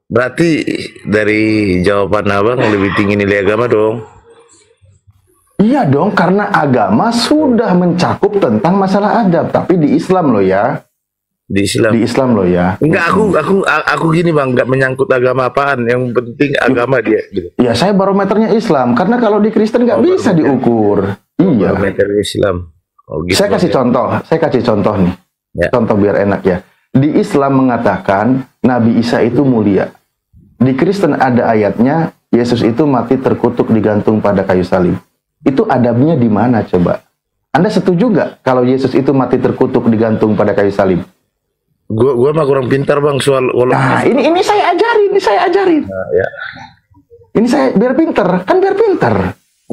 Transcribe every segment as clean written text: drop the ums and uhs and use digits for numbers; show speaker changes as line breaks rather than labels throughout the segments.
Berarti dari jawaban abang lebih tinggi nilai agama dong.
Iya dong, karena agama sudah mencakup tentang masalah adab, tapi di Islam loh ya.
Di Islam.
Di Islam loh ya.
Enggak, aku gini bang, nggak menyangkut agama apaan. Yang penting agama dia. Gitu.
Ya saya barometernya Islam, karena kalau di Kristen nggak bisa diukur. Iya.
Barometer Islam. Oh, gitu
Saya kasih contoh, nih.
Ya.
Contoh biar enak ya. Di Islam mengatakan Nabi Isa itu mulia. Di Kristen ada ayatnya Yesus itu mati terkutuk digantung pada kayu salib. Itu adabnya di mana coba? Anda setuju nggak kalau Yesus itu mati terkutuk digantung pada kayu salib?
Gua mah kurang pintar bang soal.
Nah, ini saya ajarin.
Nah, ya.
Ini saya biar pinter, kan biar pinter.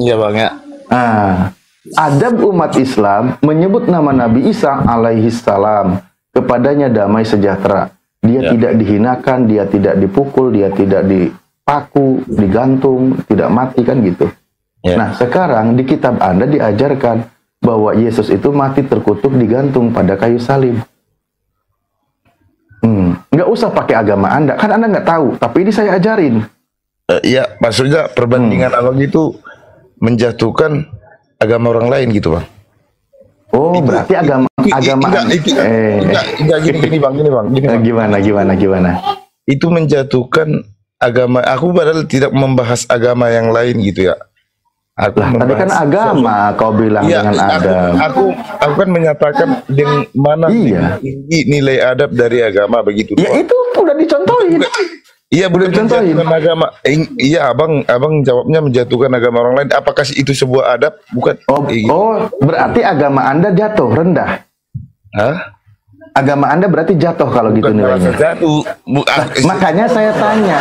Iya bang ya.
Nah, adab umat Islam menyebut nama Nabi Isa alaihi salam, kepadanya damai sejahtera. Dia tidak dihinakan, dia tidak dipukul, dia tidak dipaku, digantung, tidak mati kan gitu. Ya. Nah, sekarang di kitab Anda diajarkan bahwa Yesus itu mati terkutuk digantung pada kayu salib. Nggak usah pakai agama Anda, kan Anda nggak tahu, tapi ini saya ajarin.
Iya, maksudnya perbandingan abang itu menjatuhkan agama orang lain gitu bang.
Oh, itu, berarti agama
gini bang.
Gimana?
Itu menjatuhkan agama. Aku padahal tidak membahas agama yang lain gitu ya.
Tadi kan agama kau bilang dengan adab.
Aku kan menyatakan dengan mana tinggi nilai adab dari agama begitu.
Ya itu udah dicontohin.
Iya, boleh dicontohin agama. Iya, abang jawabnya menjatuhkan agama orang lain. Apakah itu sebuah adab? Bukan.
Oh, berarti agama Anda jatuh rendah.
Hah?
Agama Anda berarti jatuh kalau gitu nilainya.
Jatuh.
Makanya saya tanya.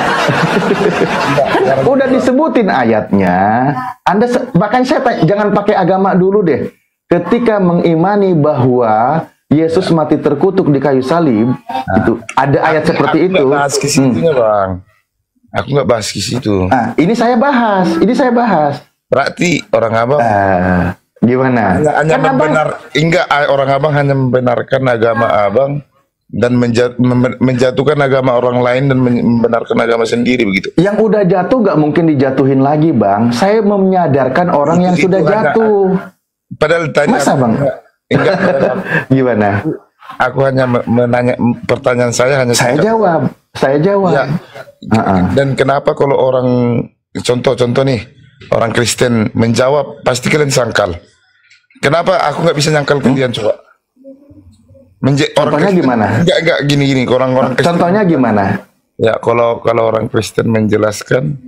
Kan udah disebutin ayatnya. Anda bahkan saya tanya, jangan pakai agama dulu deh. Ketika mengimani bahwa Yesus mati terkutuk di kayu salib, itu ada ayat seperti itu.
Aku nggak bahas ke situnya, Bang. Aku nggak bahas ke situ.
Nah, ini saya bahas.
Berarti orang abang
gimana?
Orang abang hanya membenarkan agama abang dan menjatuhkan agama orang lain dan membenarkan agama sendiri begitu. Yang
udah jatuh nggak mungkin dijatuhin lagi, Bang. Saya menyadarkan orang yang sudah jatuh.
Padahal tanya.
Masa, Bang? Gimana?
Aku hanya menanya, pertanyaan saya hanya
saya jawab. Ya.
Dan kenapa kalau orang contoh nih orang Kristen menjawab pasti kalian sangkal. Kenapa aku nggak bisa nyangkal kalian coba?
Contohnya gimana?
Enggak gini orang-orang Kristen.
Contohnya gimana?
Ya kalau orang Kristen menjelaskan.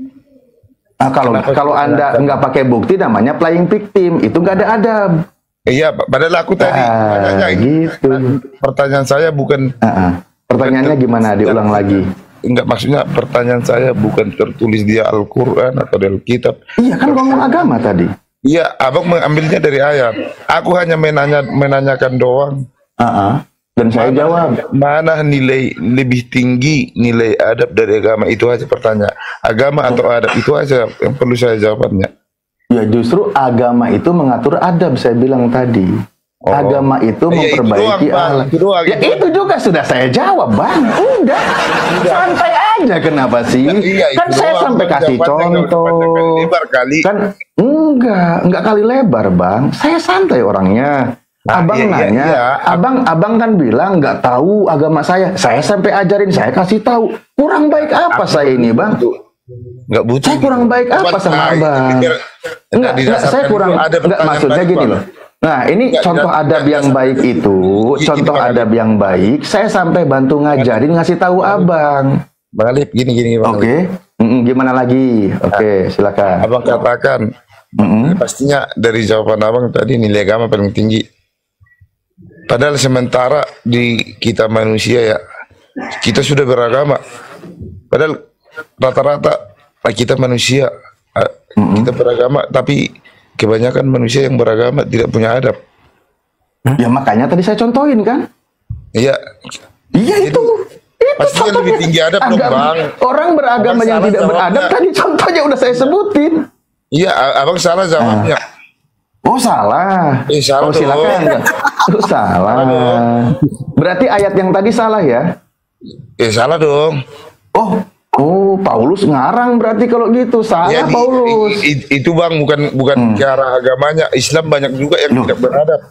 Kalau Anda nggak pakai bukti namanya playing victim, itu nggak ada adab.
Iya, padahal aku tadi
gitu.
Pertanyaan saya bukan.
Pertanyaannya gimana? Diulang lagi.
Enggak, maksudnya pertanyaan saya bukan tertulis di Al-Quran atau di Alkitab.
Iya kan ngomong agama tadi.
Iya, abang mengambilnya dari ayat. Aku hanya menanyakan doang.
Dan saya jawab.
Mana nilai lebih tinggi nilai adab dari agama, itu aja pertanyaan. Agama atau adab, itu aja yang perlu saya jawabannya.
Ya justru agama itu mengatur adab, saya bilang tadi. Agama itu memperbaiki alam. Itu juga sudah saya jawab, Bang. Udah. Santai aja, kenapa sih? Kan saya sampai kasih contoh. Kan enggak kali lebar, Bang. Saya santai orangnya. Abang nanya, abang kan bilang nggak tahu agama saya. Saya sampai ajarin, saya kasih tahu. Kurang baik apa saya ini, Bang?
Nggak butuh.
Saya kurang baik apa sama abang? Enggak, saya kurang. Enggak, maksudnya gini loh. Nah, ini contoh adab yang baik itu, contoh adab yang baik, saya sampai bantu ngajarin, ngasih tahu abang.
Bang Alif, gini.
Oke. Gimana lagi? Oke, silakan.
Abang katakan, pastinya dari jawaban abang tadi nilai agama paling tinggi. Padahal sementara di kita manusia ya, kita sudah beragama. Padahal rata-rata kita manusia, kita beragama, tapi kebanyakan manusia yang beragama tidak punya adab.
Ya makanya tadi saya contohin kan.
Iya.
Itu
pastinya lebih tinggi adab dong, Bang.
Orang beragama yang tidak beradab tadi contohnya udah saya sebutin.
Iya, abang salah jawabnya.
Oh salah.
Salah.
Silakan. Salah. Berarti ayat yang tadi salah ya?
Salah dong.
Oh, Paulus ngarang berarti kalau gitu. Salah Paulus.
Itu Bang, bukan cara agamanya. Islam banyak juga yang tidak beradab.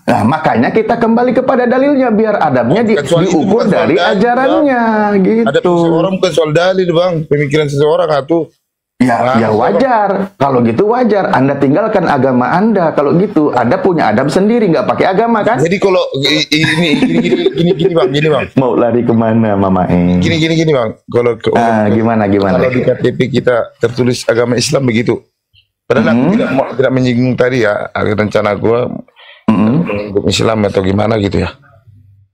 Nah, makanya kita kembali kepada dalilnya biar adabnya diukur dari ajarannya gitu.
Ada seseorang bukan soal dalil Bang, pemikiran seseorang tuh.
Ya wajar. Kalau gitu wajar. Anda tinggalkan agama Anda. Kalau gitu, Anda punya adab sendiri, nggak pakai agama kan?
Jadi kalau gini Bang.
Mau lari kemana, Mama?
Gini Bang. Kalau
gimana?
Kalau di KTP kita tertulis agama Islam begitu. Padahal aku tidak menyinggung tadi ya. Rencana gua menyinggung Islam atau gimana gitu ya.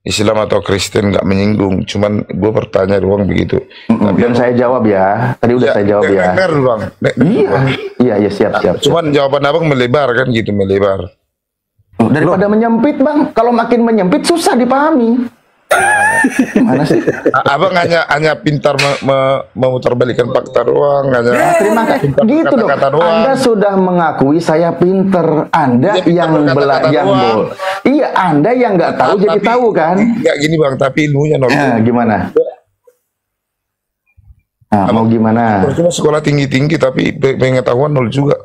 Islam atau Kristen nggak menyinggung, cuman gue bertanya doang begitu.
Dan saya jawab ya, tadi udah saya jawab ya.
Bang.
Iya siap.
Cuman jawaban abang melebar kan gitu, melebar.
Daripada menyempit Bang, kalau makin menyempit susah dipahami. Mana sih?
Abang hanya pintar memutarbalikkan fakta doang,
terima kasih. Gitu dong. Anda sudah mengakui saya pinter. Anda yang Iya, Anda yang nggak tahu jadi tahu kan?
Nggak gini Bang, tapi ilmunya nol.
Gimana? Mau gimana?
Cuma sekolah tinggi tapi pengetahuan nol juga.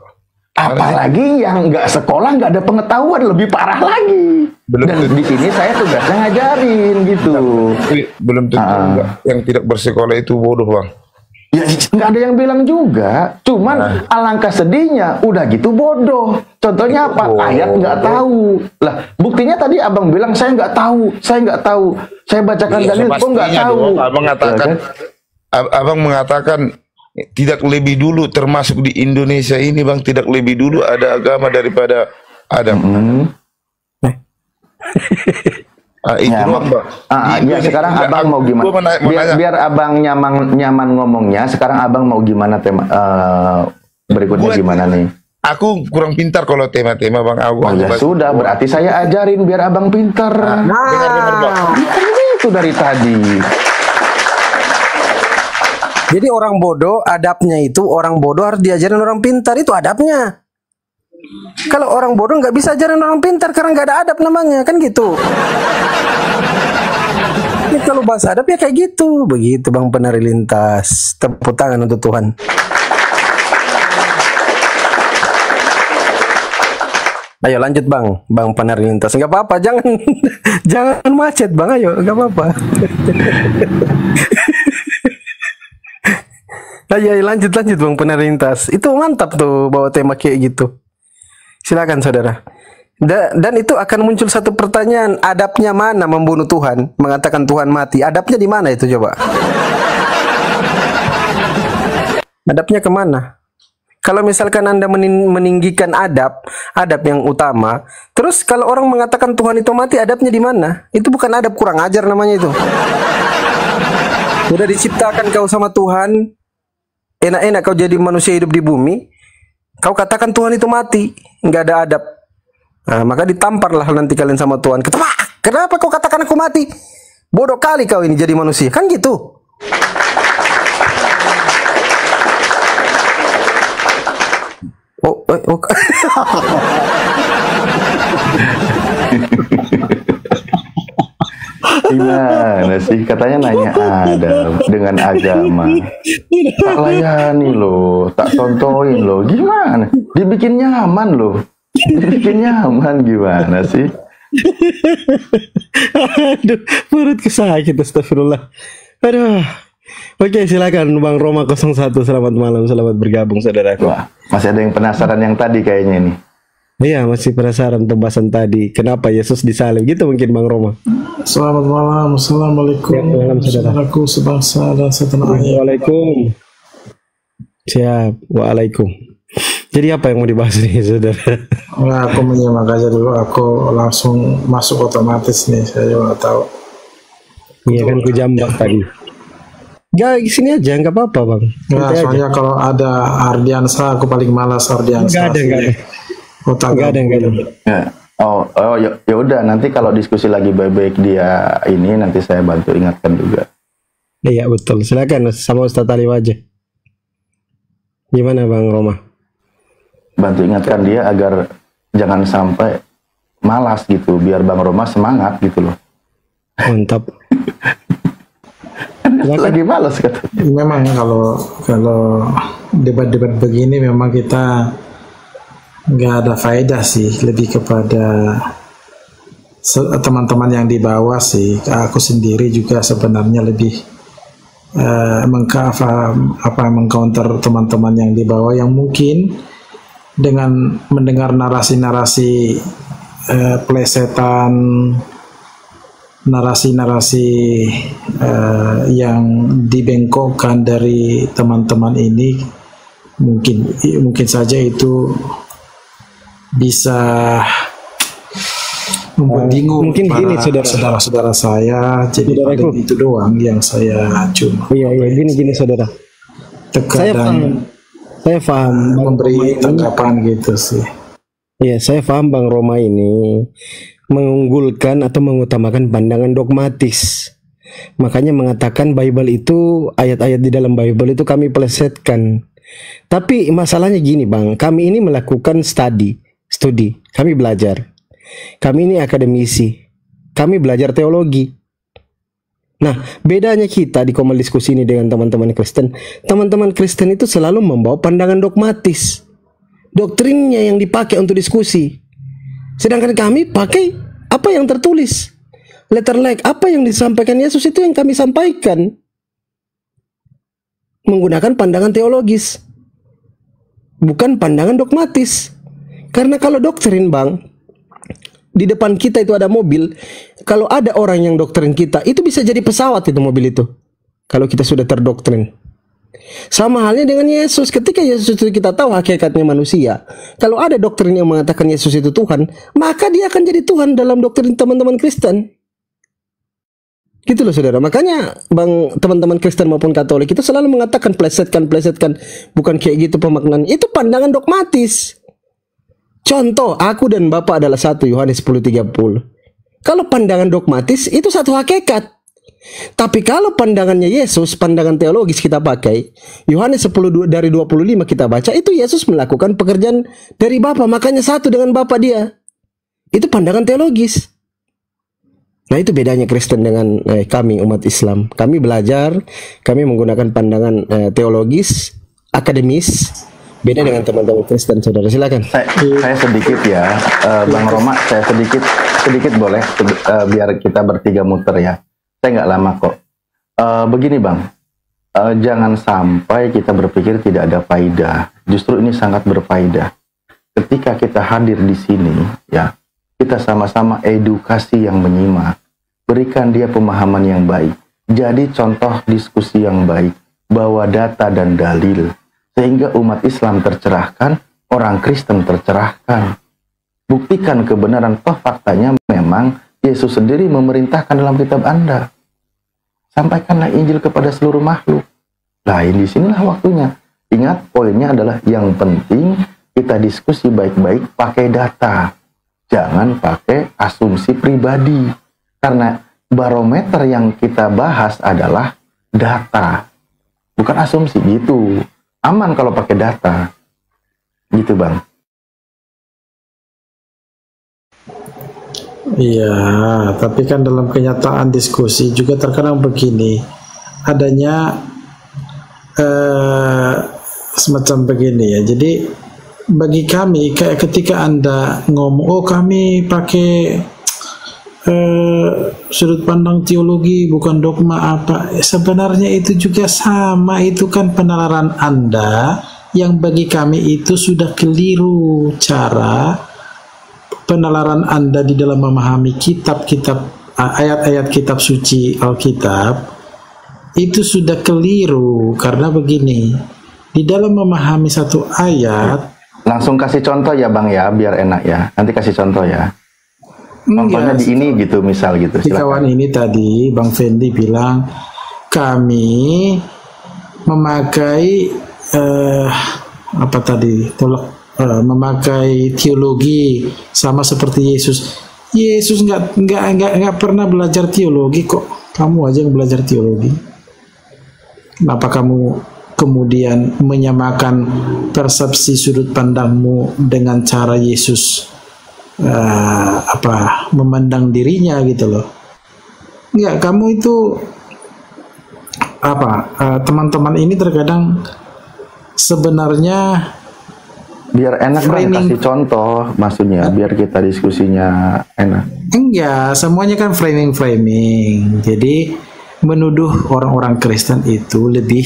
Apalagi yang nggak sekolah nggak ada pengetahuan lebih parah lagi. Dan di sini saya tugasnya ngajarin gitu.
Belum tentu yang tidak bersekolah itu bodoh Bang.
Ya nggak ada yang bilang juga. Cuman alangkah sedihnya udah gitu bodoh. Contohnya apa? Ayat nggak tahu. Lah buktinya tadi abang bilang saya nggak tahu. Saya bacakan dalil kok nggak tahu.
Abang mengatakan tidak lebih dulu, termasuk di Indonesia ini Bang, tidak lebih dulu ada agama daripada Adam. Itu doang Bang.
Sekarang abang mau gimana? Biar abang nyaman ngomongnya. Sekarang abang mau gimana tema berikutnya gimana nih?
Aku kurang pintar kalau tema-tema Bang.
Sudah, berarti saya ajarin biar abang pintar.
Dengar Bang.
Itu dari tadi.
Jadi orang bodoh, adabnya itu orang bodoh harus diajarin orang pintar, itu adabnya. Kalau orang bodoh nggak bisa ajarin orang pintar karena nggak ada adab namanya, kan gitu. Ini kalau bahasa adab ya kayak gitu, begitu Bang Penari Lintas. Tepuk tangan untuk Tuhan. Ayo lanjut Bang Penari Lintas. Nggak apa-apa, jangan macet Bang, ayo nggak apa-apa. Ayo lanjut Bang Penari Lintas. Itu mantap tuh bawa tema kayak gitu. Silakan saudara. Dan itu akan muncul satu pertanyaan, adabnya mana membunuh Tuhan, mengatakan Tuhan mati? Adabnya di mana itu coba? Adabnya kemana? Kalau misalkan Anda meninggikan adab yang utama, terus kalau orang mengatakan Tuhan itu mati, adabnya di mana? Itu bukan adab, kurang ajar namanya itu. Sudah diciptakan kau sama Tuhan, enak-enak kau jadi manusia hidup di bumi, kau katakan Tuhan itu mati, nggak ada adab. Nah, maka ditamparlah nanti kalian sama Tuhan. Kenapa kau katakan aku mati? Bodoh kali kau ini jadi manusia, kan gitu.
Gimana sih, katanya nanya adab dengan agama, tak layani loh, tak contohin loh, gimana? Dibikin nyaman gimana sih?
Aduh, perutku sakit, astagfirullah. Aduh. Oke, silakan Bang Roma 01. Selamat malam, selamat bergabung saudaraku.
Wah, masih ada yang penasaran yang tadi kayaknya nih.
Iya, masih penasaran pembahasan tadi. Kenapa Yesus disalib gitu mungkin Bang Roma.
Selamat malam, assalamualaikum.
Ya, malam,
saudaraku sebangsa dan setanah air.
Waalaikum. Siap, waalaikum. Jadi apa yang mau dibahas nih saudara?
Nah, aku menyimak aja dulu, aku langsung masuk otomatis nih, saya juga tahu.
Iya kan, ku jambak tadi. Gak, sini aja, nggak apa-apa Bang.
Nah, soalnya aja. Kalau ada Ardiansa, aku paling malas Ardiansa.
Nggak ada.
Ya udah, nanti kalau diskusi lagi baik-baik dia ini, nanti saya bantu ingatkan juga.
Iya betul, silakan sama Ustaz Alim aja. Gimana Bang Roma?
Bantu ingatkan dia agar jangan sampai malas gitu, biar Bang Roma semangat gitu loh.
Mantap.
Lagi malas katanya.
Memang kalau debat-debat begini memang kita nggak ada faedah sih, lebih kepada teman-teman yang di bawah sih. Aku sendiri juga sebenarnya lebih mengcounter teman-teman yang di bawah yang mungkin dengan mendengar narasi-narasi plesetan, narasi-narasi yang dibengkokkan dari teman-teman ini, mungkin saja itu bisa membuat bingung
mungkin gini
saudara-saudara saya. Jadi itu doang yang saya cuma.
Iya gini saudara. Saya paham
memberi tanggapan gitu sih.
Iya, saya paham Bang Roma ini mengunggulkan atau mengutamakan pandangan dogmatis. Makanya mengatakan Bible itu, ayat-ayat di dalam Bible itu kami plesetkan. Tapi masalahnya gini Bang, kami ini melakukan studi, kami belajar. Kami ini akademisi, kami belajar teologi. Nah, bedanya kita di Komel Diskusi ini dengan teman-teman Kristen. Teman-teman Kristen itu selalu membawa pandangan dogmatis, doktrinnya yang dipakai untuk diskusi. Sedangkan kami pakai apa yang tertulis, letter like, apa yang disampaikan Yesus itu yang kami sampaikan, menggunakan pandangan teologis, bukan pandangan dogmatis. Karena kalau doktrin Bang, di depan kita itu ada mobil, kalau ada orang yang doktrin kita, itu bisa jadi pesawat itu mobil itu, kalau kita sudah terdoktrin. Sama halnya dengan Yesus. Ketika Yesus itu kita tahu hakikatnya manusia, kalau ada doktrin yang mengatakan Yesus itu Tuhan, maka dia akan jadi Tuhan dalam doktrin teman-teman Kristen. Gitu loh saudara. Makanya Bang, teman-teman Kristen maupun Katolik itu selalu mengatakan plesetkan, bukan kayak gitu pemaknaan. Itu pandangan dogmatis. Contoh, aku dan Bapa adalah satu, Yohanes 10:30. Kalau pandangan dogmatis itu satu hakikat. Tapi kalau pandangannya Yesus, pandangan teologis kita pakai, Yohanes 10 dari 25 kita baca, itu Yesus melakukan pekerjaan dari Bapa, makanya satu dengan Bapa dia. Itu pandangan teologis. Nah, itu bedanya Kristen dengan kami umat Islam. Kami belajar, kami menggunakan pandangan teologis, akademis. Beda dengan teman-teman Kristen, saudara. Silakan.
Saya sedikit ya, Bang Roma. Saya sedikit boleh, biar kita bertiga muter ya. Saya nggak lama kok. Begini Bang, jangan sampai kita berpikir tidak ada faedah. Justru ini sangat berfaedah. Ketika kita hadir di sini, ya, kita sama-sama edukasi yang menyimak, berikan dia pemahaman yang baik. Jadi contoh diskusi yang baik, bawa data dan dalil. Sehingga umat Islam tercerahkan, orang Kristen tercerahkan. Buktikan kebenaran, toh faktanya memang Yesus sendiri memerintahkan dalam kitab Anda. Sampaikanlah Injil kepada seluruh makhluk. Nah, disinilah waktunya. Ingat, poinnya adalah yang penting kita diskusi baik-baik pakai data. Jangan pakai asumsi pribadi. Karena barometer yang kita bahas adalah data. Bukan asumsi gitu. Aman kalau pakai data. Gitu Bang.
Iya, tapi kan dalam kenyataan diskusi juga terkadang begini. Adanya semacam begini ya. Jadi bagi kami, kayak ketika Anda ngomong, oh kami pakai sudut pandang teologi bukan dogma apa, sebenarnya itu juga sama. Itu kan penalaran Anda yang bagi kami itu sudah keliru. Cara penalaran Anda di dalam memahami kitab-kitab, ayat-ayat kitab suci Alkitab itu sudah keliru. Karena begini, di dalam memahami satu ayat,
langsung kasih contoh ya Bang ya, biar enak ya. Nanti kasih contoh ya. Contohnya di ini gitu, misal gitu.
Silakan. Kawan ini tadi Bang Fendi bilang kami memakai apa tadi? Memakai teologi sama seperti Yesus. Yesus nggak pernah belajar teologi kok. Kamu aja yang belajar teologi. Kenapa kamu kemudian menyamakan persepsi sudut pandangmu dengan cara Yesus memandang dirinya gitu loh? Enggak, kamu itu teman-teman ini terkadang sebenarnya
biar enak kasih contoh, maksudnya biar kita diskusinya enak.
Enggak, semuanya kan framing. Jadi menuduh orang-orang Kristen itu lebih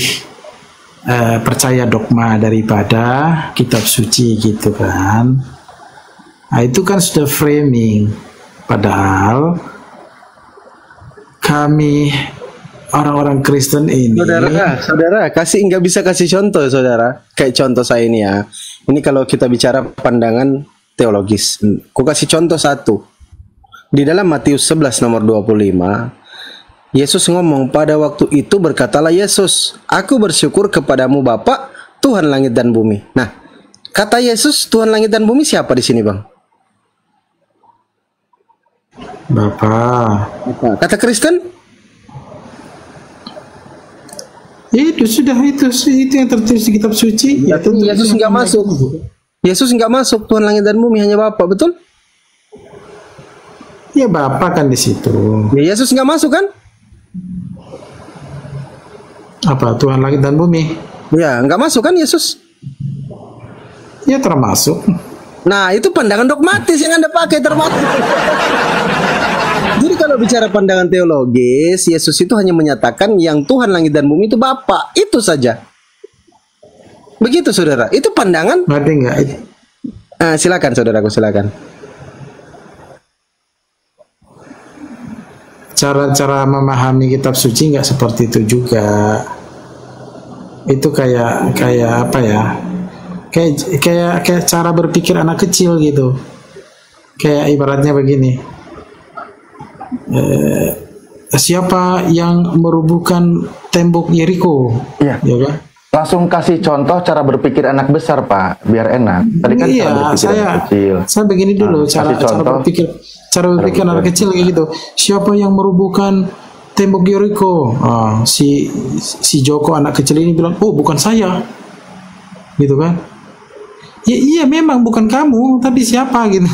percaya dogma daripada kitab suci gitu kan. Nah, itu kan sudah framing. Padahal kami orang-orang Kristen ini,
saudara nggak bisa kasih contoh, saudara. Kayak contoh saya ini ya. Ini kalau kita bicara pandangan teologis, aku kasih contoh satu. Di dalam Matius 11 nomor 25, Yesus ngomong, pada waktu itu berkatalah Yesus, aku bersyukur kepadamu Bapa, Tuhan langit dan bumi. Nah, kata Yesus Tuhan langit dan bumi siapa di sini, Bang?
Bapa.
Kata Kristen?
Itu sudah itu yang tertulis di kitab suci.
Ya, Yesus nggak masuk. Yesus nggak masuk Tuhan langit dan bumi, hanya Bapa, betul?
Ya Bapa kan di situ.
Ya, Yesus nggak masuk kan?
Apa Tuhan langit dan bumi?
Ya nggak masuk kan Yesus?
Ya termasuk.
Nah itu pandangan dogmatis yang Anda pakai termasuk. Jadi kalau bicara pandangan teologis, Yesus itu hanya menyatakan yang Tuhan langit dan bumi itu Bapa, itu saja. Begitu saudara, itu pandangan.
Ngerti nggak?
Silakan saudaraku, silakan.
Cara-cara memahami kitab suci nggak seperti itu juga. Itu kayak apa ya? Kayak cara berpikir anak kecil gitu. Kayak ibaratnya begini. Siapa yang merubuhkan tembok Yeriko?
Iya.
Ya kan?
Langsung kasih contoh cara berpikir anak besar, Pak, biar enak. Tadi kan
iya,
cara berpikir anak kecil.
Saya begini dulu, cara berpikir anak kecil kayak gitu. Siapa yang merubuhkan tembok Yeriko? Si Joko anak kecil ini bilang, oh bukan saya, gitu kan? Ya iya memang bukan kamu, tapi siapa gitu?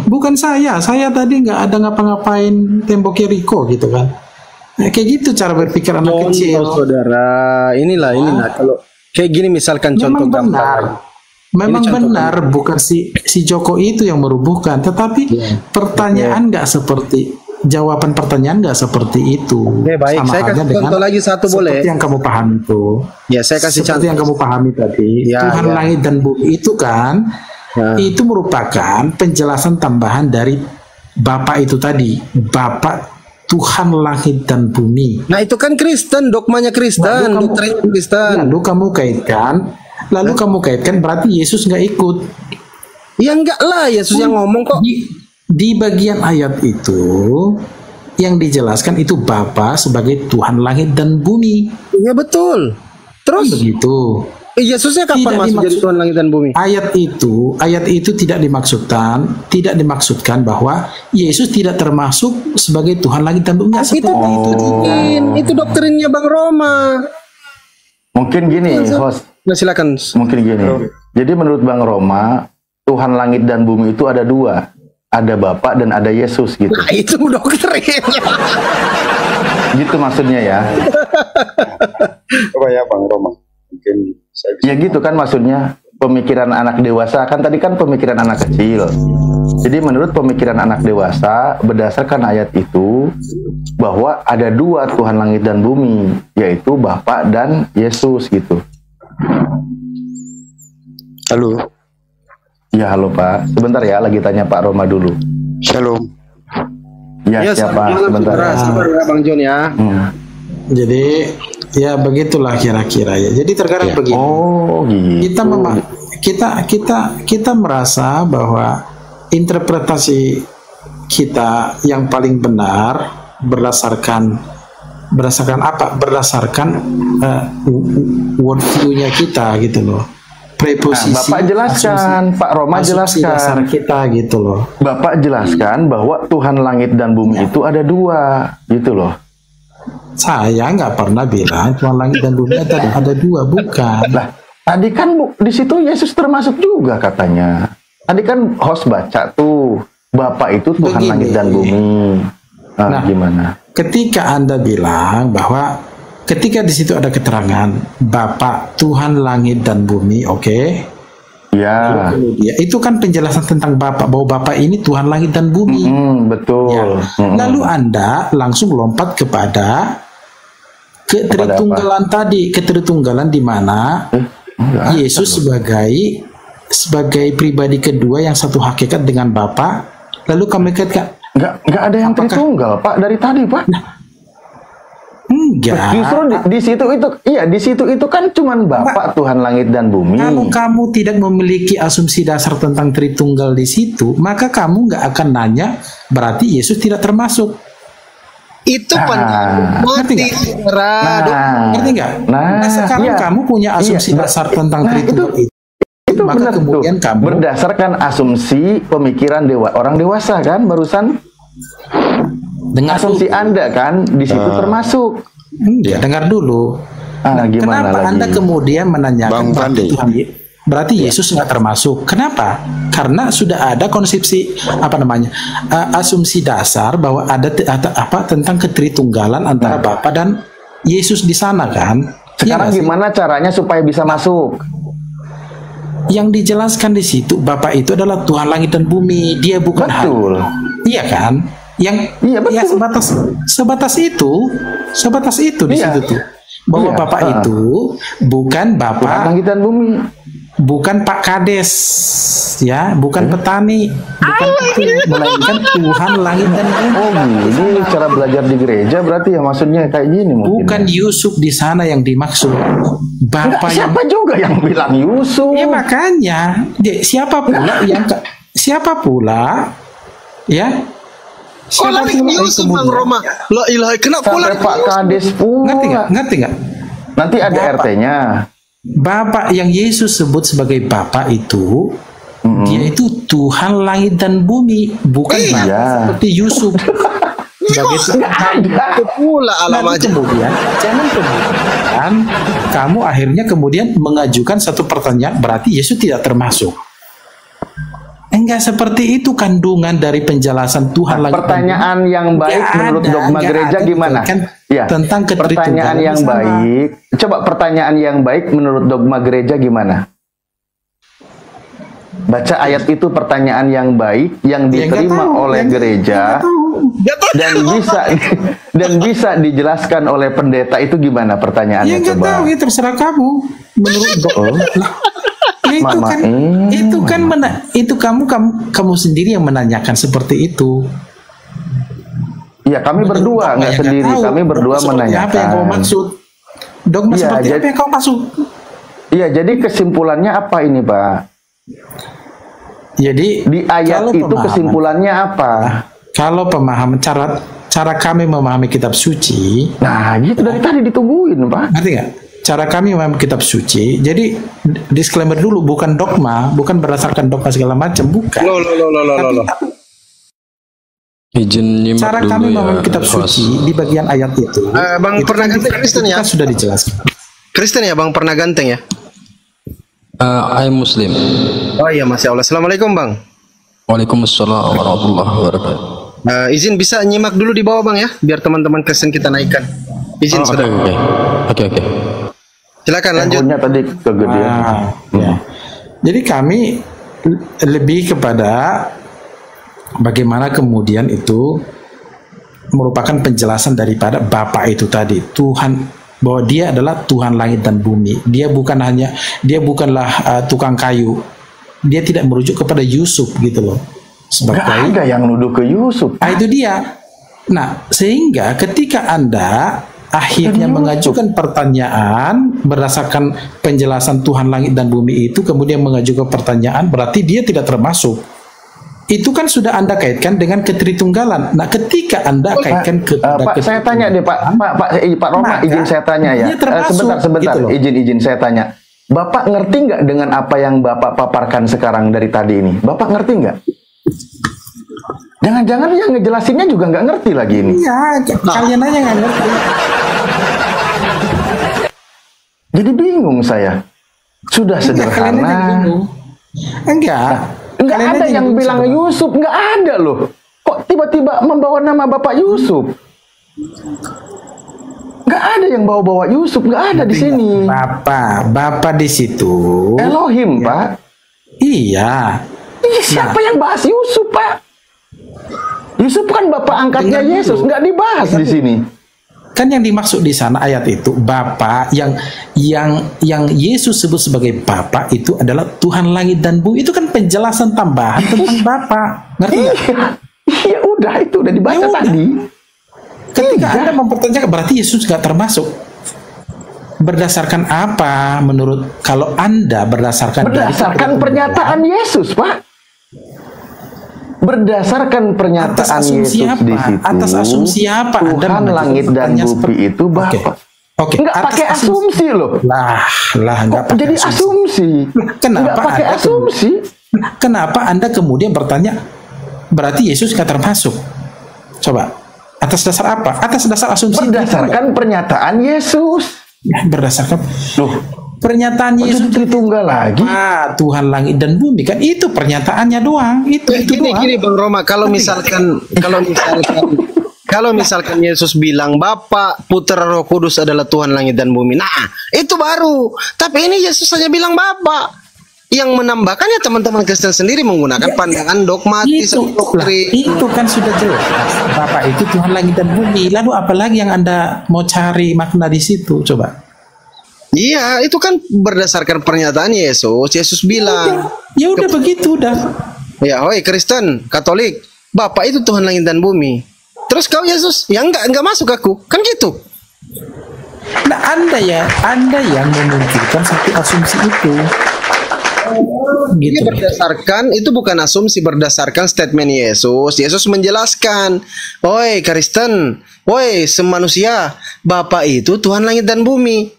Bukan saya tadi nggak ada ngapa-ngapain tembok Yeriko gitu kan? Nah, kayak gitu cara berpikir anak kecil.
Saudara, inilah kalau kayak gini misalkan contoh gampang.
Memang benar bukan si Joko itu yang merubuhkan, tetapi pertanyaan nggak jawaban pertanyaan nggak seperti itu.
Baik,
sama
saya kasih contoh lagi satu boleh.
Seperti yang kamu pahami itu.
Ya, saya kasih
seperti
contoh.
yang kamu pahami tadi. Tuhan langit dan bumi itu kan, itu merupakan penjelasan tambahan dari Bapa itu tadi. Bapa Tuhan langit dan bumi.
Nah itu kan Kristen, dogmanya Kristen, doktrinnya Kristen.
Lalu kamu kaitkan berarti Yesus nggak ikut.
Ya enggak lah, Yesus yang ngomong kok.
Di bagian ayat itu yang dijelaskan itu Bapa sebagai Tuhan langit dan bumi.
Ya betul. Terus
begitu.
Yesusnya kapan masuk jadi Tuhan langit dan bumi?
Ayat itu tidak dimaksudkan bahwa Yesus tidak termasuk sebagai Tuhan langit dan bumi.
Itu doktrinnya Bang Roma.
Mungkin gini, host.
Nah, silakan.
Mungkin gini. Jadi menurut Bang Roma, Tuhan langit dan bumi itu ada dua. Ada Bapa dan ada Yesus gitu.
Nah, itu doktrinnya.
Gitu maksudnya ya.
Coba ya Bang Roma. Mungkin
ya gitu kan maksudnya, pemikiran anak dewasa kan tadi kan pemikiran anak kecil. Jadi menurut pemikiran anak dewasa berdasarkan ayat itu bahwa ada dua Tuhan langit dan bumi, yaitu Bapa dan Yesus gitu.
Halo.
Ya halo Pak, sebentar ya lagi tanya Pak Roma dulu.
Shalom.
Ya siapa? Sebentar.
Sabar ya Bang John ya.
Jadi ya begitulah kira-kira ya. Jadi terkadang begini.
Oh, gitu.
Kita merasa bahwa interpretasi kita yang paling benar berdasarkan apa? Berdasarkan worldview-nya kita gitu loh. Preposisi.
Nah, Bapak jelaskan, Pak Roma jelaskan.
Dasar kita gitu loh.
Bapak jelaskan bahwa Tuhan langit dan bumi itu ada dua gitu loh.
Saya nggak pernah bilang Tuhan langit dan bumi ada dua, bukan.
Lah, tadi kan di situ Yesus termasuk juga katanya. Tadi kan host baca tuh, Bapa itu Tuhan langit dan bumi. Nah, gimana?
Ketika Anda bilang bahwa ketika di situ ada keterangan Bapa Tuhan langit dan bumi, oke?
Ya.
Kemudian itu kan penjelasan tentang Bapa, bahwa Bapa ini Tuhan langit dan bumi.
Betul.
Ya. Lalu Anda langsung lompat kepada ketritunggalan tadi, ketritunggalan di mana Yesus sebagai pribadi kedua yang satu hakikat dengan Bapa. Lalu kami katakan
nggak ada yang tritunggal, Pak, dari tadi, Pak.
Enggak.
Justru di situ itu kan cuman Bapa Tuhan langit dan bumi.
Kalau kamu tidak memiliki asumsi dasar tentang Tritunggal di situ, maka kamu nggak akan nanya berarti Yesus tidak termasuk.
Itu mati,
ngerti nggak? Nah, sekarang kamu punya asumsi dasar tentang Tritunggal itu maka kemudian kamu
berdasarkan asumsi pemikiran orang dewasa kan barusan.
Dengar
asumsi Anda kan di situ termasuk.
Ya, dengar dulu. Kenapa lagi? Anda kemudian menanyakan berarti Yesus nggak termasuk? Kenapa? Karena sudah ada konsepsi asumsi dasar bahwa ada tentang ketritunggalan antara Bapa dan Yesus di sana kan.
Sekarang gimana caranya supaya bisa masuk?
Yang dijelaskan di situ Bapa itu adalah Tuhan langit dan bumi. Dia bukan
betul.
Iya kan? Ya sebatas itu di situ tuh bahwa Bapak itu bukan Bapak
langit dan bumi,
bukan Pak Kades, ya, bukan petani, bukan melainkan Tuhan langit dan bumi.
Ini cara belajar di gereja berarti ya maksudnya kayak gini mungkin.
Bukan Yusuf di sana yang dimaksud. Bapak
siapa juga yang bilang Yusuf?
Ya makanya siapa pula ya.
Siapa Yusuf Bang Roma? La ilaha kenapa pula
Pak Kades pula.
Ngerti nggak?
Nanti ada RT-nya.
Bapak yang Yesus sebut sebagai Bapak itu, dia itu Tuhan langit dan bumi, bukan seperti Yusuf. Sebagai
pula alamat.
Jangan kemudian kamu akhirnya kemudian mengajukan satu pertanyaan, berarti Yesus tidak termasuk. Enggak seperti itu kandungan dari penjelasan Tuhan langit.
Pertanyaan yang baik menurut dogma gereja gimana?
Tentang
pertanyaan yang baik. Coba pertanyaan yang baik menurut dogma gereja gimana? Baca ayat itu pertanyaan yang baik yang diterima oleh gereja dan bisa dijelaskan oleh pendeta itu gimana pertanyaannya?
Ya coba. Tahu, terserah kamu. Menurut itu kamu sendiri yang menanyakan seperti itu.
Ya kami berdua nggak sendiri, kami berdua menanyakan.
Apa yang kau maksud? Dogma seperti apa yang kau maksud?
Iya, jadi kesimpulannya apa ini, Pak?
Jadi
di ayat itu kesimpulannya apa?
Kalau pemahaman cara kami memahami kitab suci,
nah gitu dari tadi ditungguin, Pak.
Ngerti nggak? Cara kami memahami kitab suci, jadi disclaimer dulu, bukan dogma, bukan berdasarkan dogma segala macam, bukan.
Izin
cara kami memahami kitab suci di bagian ayat itu.
Bang pernah ganteng Kristen ya?
Sudah dijelaskan.
Kristen ya, Bang pernah ganteng ya?
I'm Muslim.
Oh iya, Masya Allah. Assalamualaikum, Bang.
Waalaikumsalam warahmatullahi wabarakatuh.
Izin bisa nyimak dulu di bawah, Bang ya, biar teman-teman Kristen kita naikkan. Izin sudah.
Oke.
Silakan lanjut.
Tadi kegedean.
Ya. Jadi kami lebih kepada bagaimana kemudian itu merupakan penjelasan daripada Bapa itu tadi, Tuhan, bahwa dia adalah Tuhan langit dan bumi. Dia bukanlah tukang kayu. Dia tidak merujuk kepada Yusuf gitu loh. Sebagai
ada yang nuduh ke Yusuf.
Itu dia. Nah, sehingga ketika Anda akhirnya mengajukan pertanyaan berdasarkan penjelasan Tuhan langit dan bumi itu, kemudian mengajukan pertanyaan, berarti dia tidak termasuk. Itu kan sudah Anda kaitkan dengan ketritunggalan. Nah, ketika Anda kaitkan ke
Pak, saya tanya deh, Pak Roma, izin saya tanya ya. Sebentar, gitu izin saya tanya. Bapak ngerti nggak dengan apa yang Bapak paparkan sekarang dari tadi ini? Bapak ngerti nggak? Jangan-jangan yang ngejelasinnya juga nggak ngerti lagi ini.
Iya, kalian aja nggak ngerti.
Jadi bingung saya. Sudah sederhana.
Enggak
ada yang bilang Yusuf, nggak ada loh. Kok tiba-tiba membawa nama Bapak Yusuf? Nggak Nggak ada yang bawa-bawa Yusuf, nggak ada di sini.
Bapak di situ.
Elohim, Pak.
Iya.
Siapa yang bahas Yusuf, Pak? Yusuf kan bapak angkatnya Yesus, nggak dibahas di sini.
Kan yang dimaksud di sana ayat itu Bapa yang Yesus sebut sebagai Bapa itu adalah Tuhan langit dan bumi. Itu kan penjelasan tambahan tentang Bapa. Ngerti nggak?
Iya udah, itu udah dibaca tadi.
Ketika Anda mempertanyakan berarti Yesus nggak termasuk. Berdasarkan apa menurut kalau Anda berdasarkan
pernyataan Yesus, Pak? Berdasarkan pernyataan Yesus di situ.
Atas asumsi apa
Tuhan langit dan bumi itu Bapa.
Oke.
Nggak pakai asumsi loh.
Lah nggak pakai
jadi asumsi.
Kenapa
nggak pakai asumsi?
Kenapa Anda kemudian bertanya berarti Yesus nggak termasuk? Coba. Atas dasar apa? Atas dasar asumsi.
Berdasarkan pernyataan Yesus.
Ya, berdasarkan.
Loh,
pernyataan Yesus
Tritunggal lagi.
Tuhan langit dan bumi kan itu pernyataannya doang. Itu doang.
Gini Bang Roma, kalau misalkan Yesus bilang Bapa, Putra, Roh Kudus adalah Tuhan langit dan bumi. Nah, itu baru. Tapi ini Yesus hanya bilang Bapa. Yang menambahkannya teman-teman Kristen sendiri menggunakan pandangan dogmatis doktrin.
Itu kan sudah jelas. Bapa itu Tuhan langit dan bumi. Lalu apalagi yang Anda mau cari makna di situ? Coba.
Iya, itu kan berdasarkan pernyataan Yesus. Yesus bilang.
Ya udah begitu udah.
Ya, oi Kristen, Katolik, Bapak itu Tuhan langit dan bumi. Terus kau Yesus, ya enggak masuk aku. Kan gitu.
Nah, Anda yang memunculkan satu asumsi itu. Gitu.
Itu bukan asumsi, berdasarkan statement Yesus. Yesus menjelaskan, oi Kristen, oi semanusia, Bapak itu Tuhan langit dan bumi.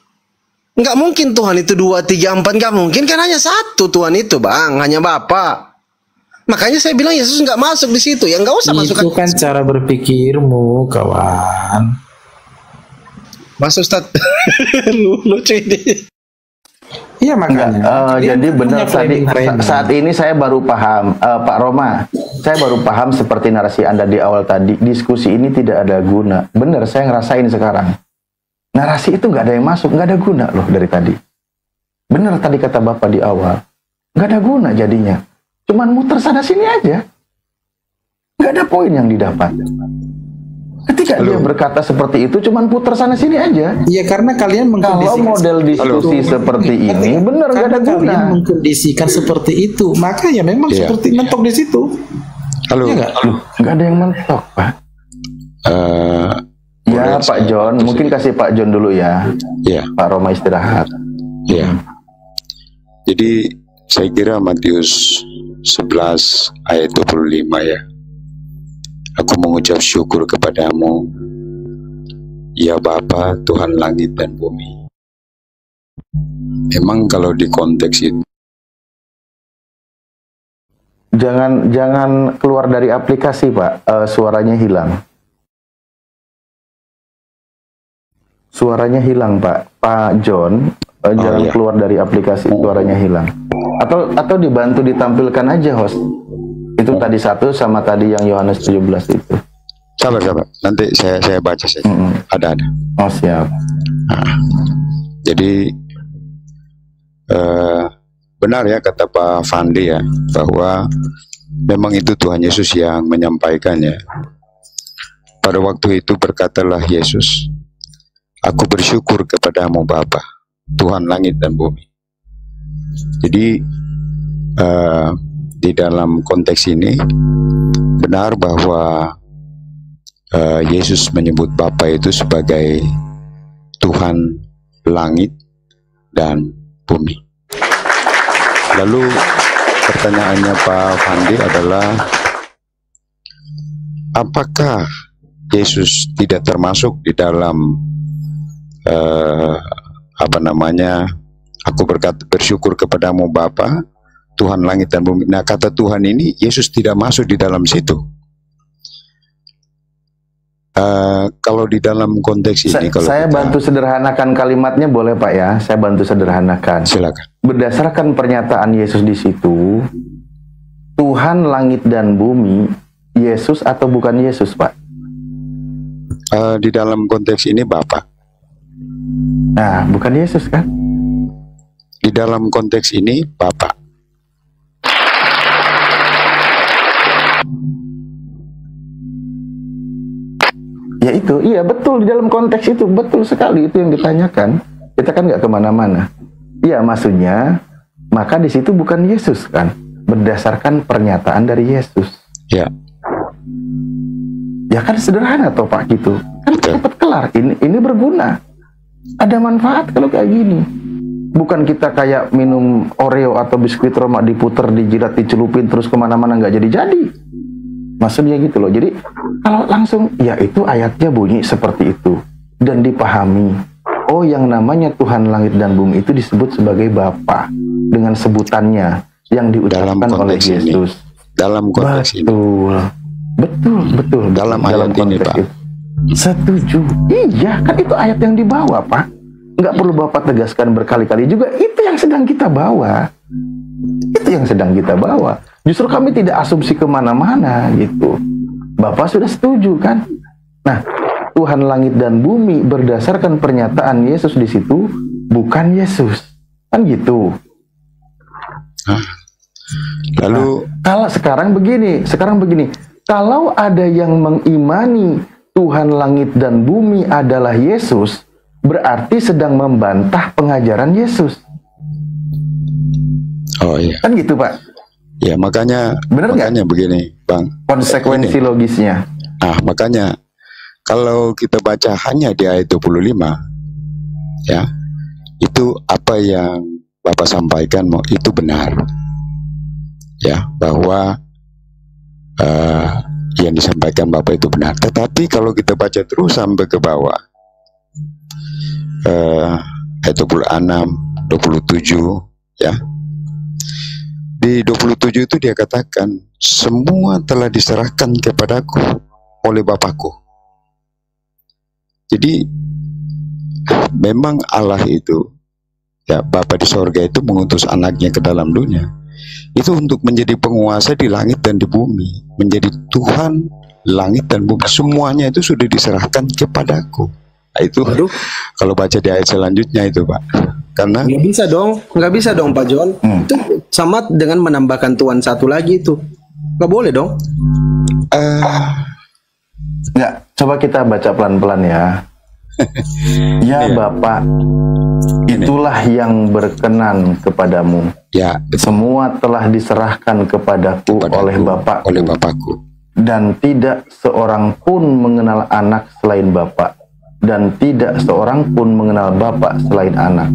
Nggak mungkin Tuhan itu 2, 3, 4. Nggak mungkin kan hanya satu Tuhan itu Bang, hanya Bapa. Makanya saya bilang Yesus nggak masuk di situ. Ya nggak usah masuk.
Itu kan cara berpikirmu kawan.
Mas Ustadz lucu ini.
Iya makanya.
Jadi benar tadi saat ini saya baru paham, Pak Roma. Saya baru paham seperti narasi Anda di awal tadi. Diskusi ini tidak ada guna. Benar, saya ngerasain sekarang. Narasi itu nggak ada yang masuk, nggak ada guna loh dari tadi. Benar tadi kata Bapak di awal, nggak ada guna jadinya. Cuman muter sana sini aja, nggak ada poin yang didapat. Ketika dia berkata seperti itu, cuman putar sana sini aja.
Iya, karena kalian mengkondisikan.
Kalau model diskusi seperti ini, benar nggak ada guna.
Kalian mengkondisikan seperti itu, maka ya memang seperti mentok di situ.
Halo.
Ya,
nggak ada yang mentok, Pak. Ya Pak John, mungkin kasih Pak John dulu ya.
Iya.
Pak Roma istirahat.
Iya. Jadi saya kira Matius 11 ayat 25 ya. Aku mengucap syukur kepadamu, ya Bapa Tuhan langit dan bumi. Memang kalau di konteks itu
jangan keluar dari aplikasi Pak, suaranya hilang. Suaranya hilang Pak John, jangan keluar dari aplikasi, suaranya hilang. Atau dibantu ditampilkan aja host. Itu tadi satu sama tadi yang Yohanes 17 itu.
Sabar. Nanti saya baca saja. Ada.
Oh siap.
Nah, jadi benar ya kata Pak Fandi ya, bahwa memang itu Tuhan Yesus yang menyampaikannya. Pada waktu itu berkatalah Yesus, aku bersyukur kepadamu Bapa, Tuhan langit dan bumi. Jadi di dalam konteks ini benar bahwa Yesus menyebut Bapa itu sebagai Tuhan langit dan bumi. Lalu pertanyaannya Pak Fandi adalah, apakah Yesus tidak termasuk di dalam aku bersyukur kepadamu Bapa, Tuhan langit dan bumi. Nah, kata Tuhan ini Yesus tidak masuk di dalam situ. Kalau di dalam konteks ini,
saya bantu sederhanakan kalimatnya boleh Pak ya? Saya bantu sederhanakan.
Silakan.
Berdasarkan pernyataan Yesus di situ, Tuhan langit dan bumi, Yesus atau bukan Yesus Pak?
Di dalam konteks ini Bapak.
Nah, bukan Yesus kan?
Di dalam konteks ini Bapa.
Ya itu, iya betul di dalam konteks itu, betul sekali itu yang ditanyakan. Kita kan nggak kemana-mana. Iya maksudnya, maka di situ bukan Yesus kan, berdasarkan pernyataan dari Yesus.
Ya.
Ya kan sederhana toh Pak gitu. Kan cepat kelar. Ini berguna. Ada manfaat kalau kayak gini. Bukan kita kayak minum Oreo atau biskuit Roma diputer, dijilat, dicelupin terus kemana-mana nggak jadi-jadi. Maksudnya gitu loh. Jadi kalau langsung, ya itu ayatnya bunyi seperti itu. Dan dipahami, oh yang namanya Tuhan langit dan bumi itu disebut sebagai Bapa. Dengan sebutannya yang diucapkan oleh Yesus.
Dalam konteks ini.
Betul.
Dalam ayat ini Pak.
Setuju. Iya, kan itu ayat yang dibawa Pak. Nggak perlu Bapak tegaskan berkali-kali juga. Itu yang sedang kita bawa. Justru kami tidak asumsi kemana-mana gitu. Bapak sudah setuju kan? Nah, Tuhan langit dan bumi berdasarkan pernyataan Yesus di situ bukan Yesus, kan gitu.
Lalu
kalau sekarang begini. Kalau ada yang mengimani Tuhan langit dan bumi adalah Yesus, berarti sedang membantah pengajaran Yesus.
Oh iya.
Kan gitu Pak?
Ya makanya begini Bang.
Konsekuensi logisnya.
Nah makanya kalau kita baca hanya di ayat 25, ya itu apa yang Bapak sampaikan itu benar, ya bahwa yang disampaikan Bapak itu benar. Tetapi kalau kita baca terus sampai ke bawah, ayat 26, 27, ya. Di 27 itu dia katakan, semua telah diserahkan kepadaku oleh Bapakku. Jadi memang Allah itu, ya Bapa di sorga itu mengutus anaknya ke dalam dunia. Itu untuk menjadi penguasa di langit dan di bumi. Menjadi Tuhan langit dan bumi. Semuanya itu sudah diserahkan kepadaku. Nah, itu kalau baca di ayat selanjutnya itu Pak. Karena
nggak bisa dong Pak John. Itu sama dengan menambahkan Tuhan satu lagi itu. Nggak boleh dong.
Nggak, coba kita baca pelan-pelan ya. Ya Bapak, itulah yang berkenan kepadamu.
Ya,
semua telah diserahkan kepadaku oleh Bapakku. Dan tidak seorang pun mengenal anak selain Bapa, dan tidak seorang pun mengenal Bapa selain anak.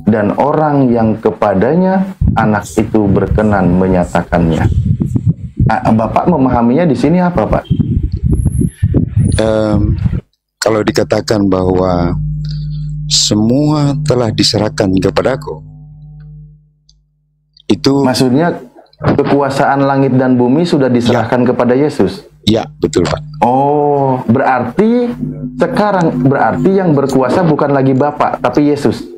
Dan orang yang kepadanya anak itu berkenan menyatakannya. Bapak memahaminya di sini apa Pak?
Kalau dikatakan bahwa semua telah diserahkan kepadaku, itu maksudnya
kekuasaan langit dan bumi sudah diserahkan kepada Yesus.
Ya, betul Pak.
Oh, berarti yang berkuasa bukan lagi Bapa, tapi Yesus.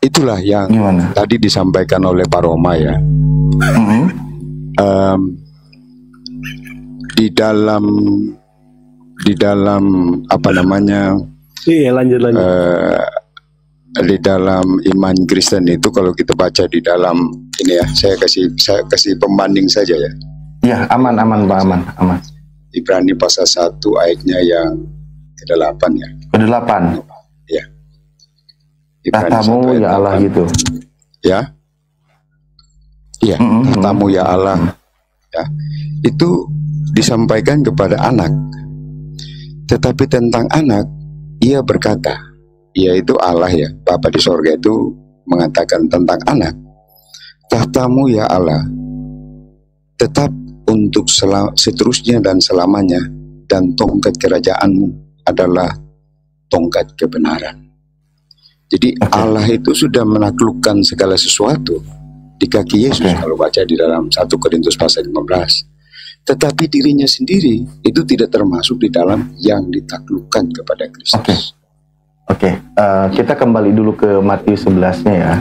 Itulah yang tadi disampaikan oleh Pak Roma ya. Di dalam apa namanya?
Iya, lanjut.
Di dalam iman Kristen itu kalau kita baca di dalam ini ya, saya kasih pembanding saja ya.
Ya, aman Pak, aman.
Ibrani pasal 1 ayatnya yang ke-8 ya.
Ke-8.
Ya.
Katamu ya Allah gitu.
Ya. Iya, katamu ya Allah. Ya. Itu disampaikan kepada anak. Tetapi tentang anak, ia berkata, yaitu Allah ya, Bapa di sorga itu mengatakan tentang anak, tahtamu ya Allah tetap untuk seterusnya dan selamanya, dan tongkat kerajaanmu adalah tongkat kebenaran. Jadi Allah itu sudah menaklukkan segala sesuatu di kaki Yesus kalau baca di dalam 1 Korintus pasal 15. Tetapi dirinya sendiri itu tidak termasuk di dalam yang ditaklukkan kepada Kristus.
Kita kembali dulu ke Matius 11-nya ya.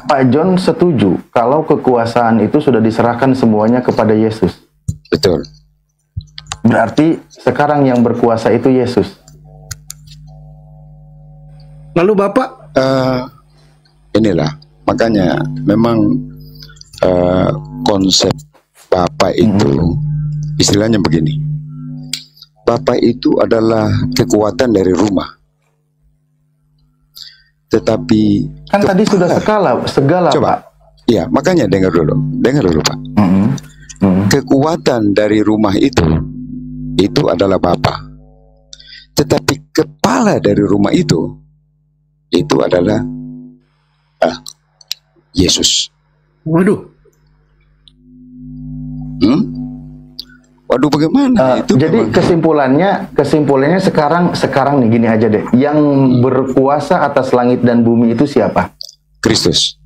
Pak John setuju kalau kekuasaan itu sudah diserahkan semuanya kepada Yesus.
Betul.
Berarti sekarang yang berkuasa itu Yesus.
Lalu Bapak?
Inilah, makanya memang konsep Bapak itu istilahnya begini. Bapak itu adalah kekuatan dari rumah. Tetapi
kan tadi sudah segala
coba,
Pak.
Ya, makanya dengar dulu Pak. Kekuatan dari rumah itu adalah Bapa. Tetapi kepala dari rumah itu adalah Yesus.
Waduh.
Waduh, bagaimana itu?
Jadi kesimpulannya sekarang nih gini aja deh. Yang berkuasa atas langit dan bumi itu siapa?
Kristus.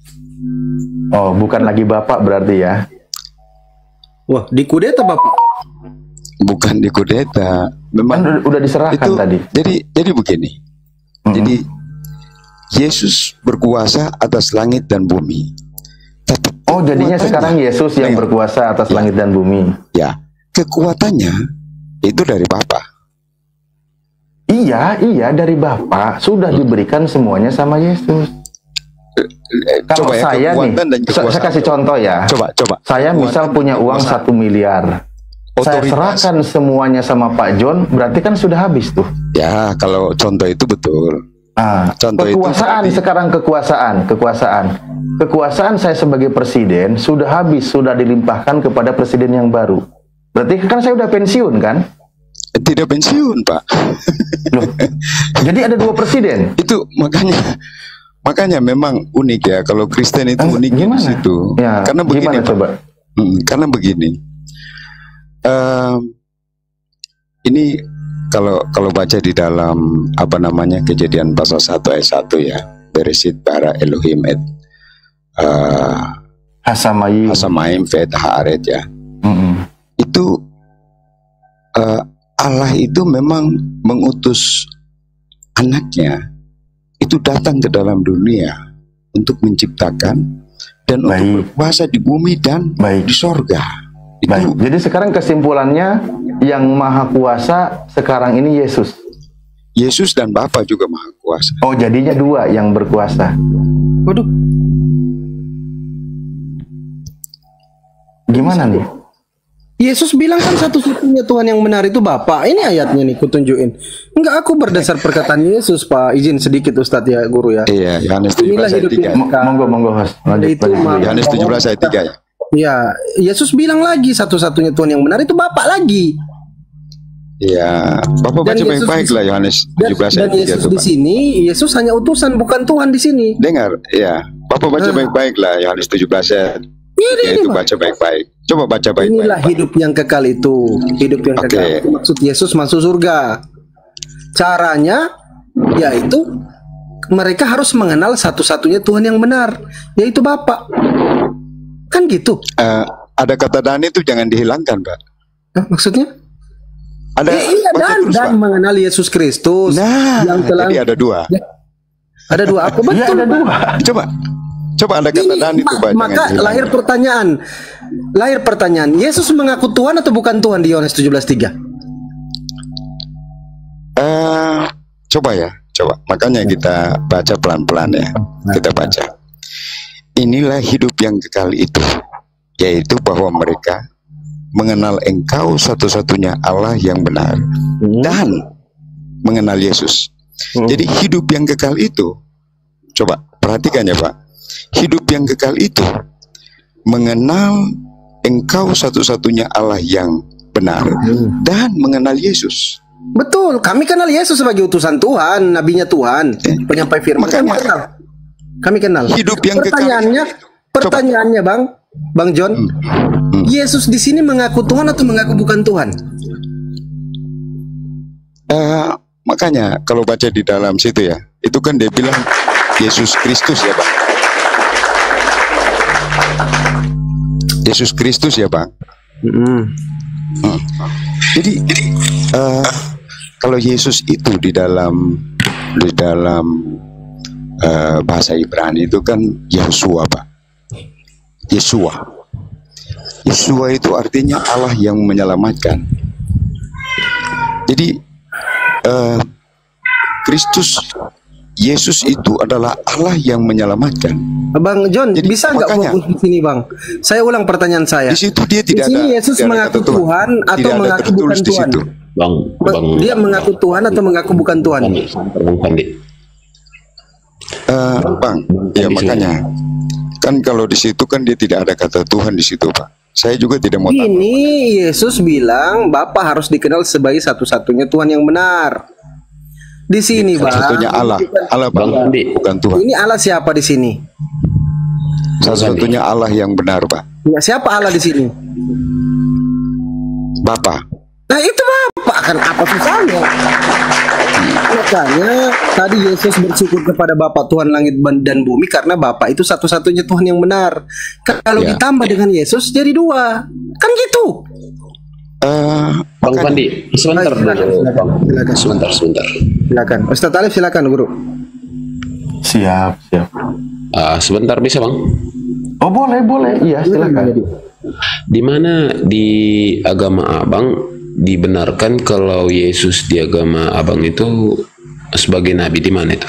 Oh, bukan lagi Bapak berarti ya?
Wah, dikudeta Bapak.
Bukan dikudeta. Memang
kan udah diserahkan
itu,
tadi.
Jadi begini. Jadi Yesus berkuasa atas langit dan bumi. Tapi
jadinya sekarang Yesus yang berkuasa atas langit dan bumi.
Ya, kekuatannya itu dari Bapa.
Iya, dari Bapa. Sudah diberikan semuanya sama Yesus. Kalau saya nih, saya kasih contoh ya.
Coba.
Saya misal punya uang 1 miliar. Saya serahkan semuanya sama Pak John, berarti kan sudah habis tuh.
Ya, kalau contoh itu betul.
Contoh kekuasaan itu sekarang kekuasaan saya sebagai presiden sudah habis, sudah dilimpahkan kepada presiden yang baru. Berarti kan saya udah pensiun kan?
Tidak pensiun, Pak.
Loh, jadi ada 2 presiden.
Itu makanya memang unik ya, kalau Kristen itu unik di situ.
Ya,
karena begini,
coba?
Karena begini. Ini kalau baca di dalam Kejadian pasal 1 ayat 1 ya, Beresit bara Elohim et Hasamayim vet haaret ya. Itu Allah itu memang mengutus anaknya itu datang ke dalam dunia untuk menciptakan dan untuk berkuasa di bumi dan di sorga.
Jadi sekarang kesimpulannya yang maha kuasa sekarang ini Yesus.
Yesus dan Bapa juga maha kuasa.
Oh, jadinya 2 yang berkuasa.
Waduh.
Gimana nih?
Yesus bilang kan satu-satunya Tuhan yang benar itu Bapa. Ini ayatnya nih, kutunjukin. Enggak, aku berdasar perkataan Yesus, Pak. Izin sedikit Ustadz ya, Guru ya.
Iya, Yohanes 17 ayat 3.
Monggo, Host.
Yohanes 17 ayat 3 ya.
Ya, Yesus bilang lagi satu-satunya Tuhan yang benar itu Bapa lagi.
Ya, Bapak baca baik-baik lah Yohanes 17
ayat 3. Dan Yesus di sini, Yesus hanya utusan, bukan Tuhan di sini.
Dengar, ya. Bapak baca baik-baik lah Yohanes 17 ayat. Itu baca baik-baik. Coba baca baik-baik.
Inilah hidup yang kekal itu. Hidup yang kekal itu maksud Yesus masuk surga. Caranya yaitu mereka harus mengenal satu-satunya Tuhan yang benar, yaitu Bapa. Kan gitu.
Ada kata dan itu jangan dihilangkan, Pak.
Maksudnya?
Ada
dan mengenal Yesus Kristus.
Yang telah. Jadi ada 2.
Ya. Ada 2. Apa betul?
Ada 2.
Coba ada kata dan itu, Pak.
Maka lahir pertanyaan. Yesus mengaku Tuhan atau bukan Tuhan di Yohanes 17:3?
Coba. Makanya kita baca pelan-pelan ya. Kita baca. Inilah hidup yang kekal itu, yaitu bahwa mereka mengenal Engkau satu-satunya Allah yang benar dan mengenal Yesus. Jadi hidup yang kekal itu, coba perhatikan ya Pak, hidup yang kekal itu mengenal Engkau satu-satunya Allah yang benar dan mengenal Yesus.
Betul, kami kenal Yesus sebagai utusan Tuhan, nabinya Tuhan, penyampai firman. Kami kenal.
Hidup yang
pertanyaannya, Bang John, Yesus di sini mengaku Tuhan atau mengaku bukan Tuhan?
Makanya kalau baca di dalam situ ya, itu kan dia bilang Yesus Kristus ya, Bang. Yesus Kristus ya, Bang. Jadi kalau Yesus itu di dalam bahasa Ibrani itu kan Yeshua, Pak. Yeshua itu artinya Allah yang menyelamatkan. Jadi Kristus Yesus itu adalah Allah yang menyelamatkan.
Bang John,
Jadi,
bisa nggak
makanya,
fokus di sini, Bang? Saya ulang pertanyaan saya.
Di situ dia
Di
tidak
sini
ada.
Yesus
tidak ada
mengaku
kata
Tuhan atau
Tidak ada
mengaku bukan
tertulis di
Tuhan?
situ.
Dia mengaku Tuhan atau mengaku bukan Tuhan?
Bang Pandi.
Bang, ya makanya kan kalau di situ kan dia tidak ada kata Tuhan di situ, Pak. Saya juga tidak mau tahu.
Ini Yesus bilang Bapa harus dikenal sebagai satu-satunya Tuhan yang benar. Di sini, Bang.
Satu-satunya Allah, Allah Bang, bukan Tuhan.
Ini Allah siapa di sini?
Satu-satunya Allah yang benar, Pak.
Ya, siapa Allah di sini?
Bapa.
Nah, itu Bapak kan apa susahnya? Makanya tadi Yesus bersyukur kepada Bapa Tuhan langit dan bumi karena Bapa itu satu-satunya Tuhan yang benar. Kalau
Ya.
ditambah dengan Yesus jadi dua, kan gitu.
Bang Pandi, sebentar
Baik, silakan,
dulu,
silakan,
Bang.
silakan.
Sebentar.
Silakan, Ustaz Alif silakan Guru.
Siap.
Sebentar bisa, Bang?
Oh boleh. Iya silakan.
Di mana di agama Abang dibenarkan kalau Yesus di agama Abang itu sebagai nabi, di mana itu?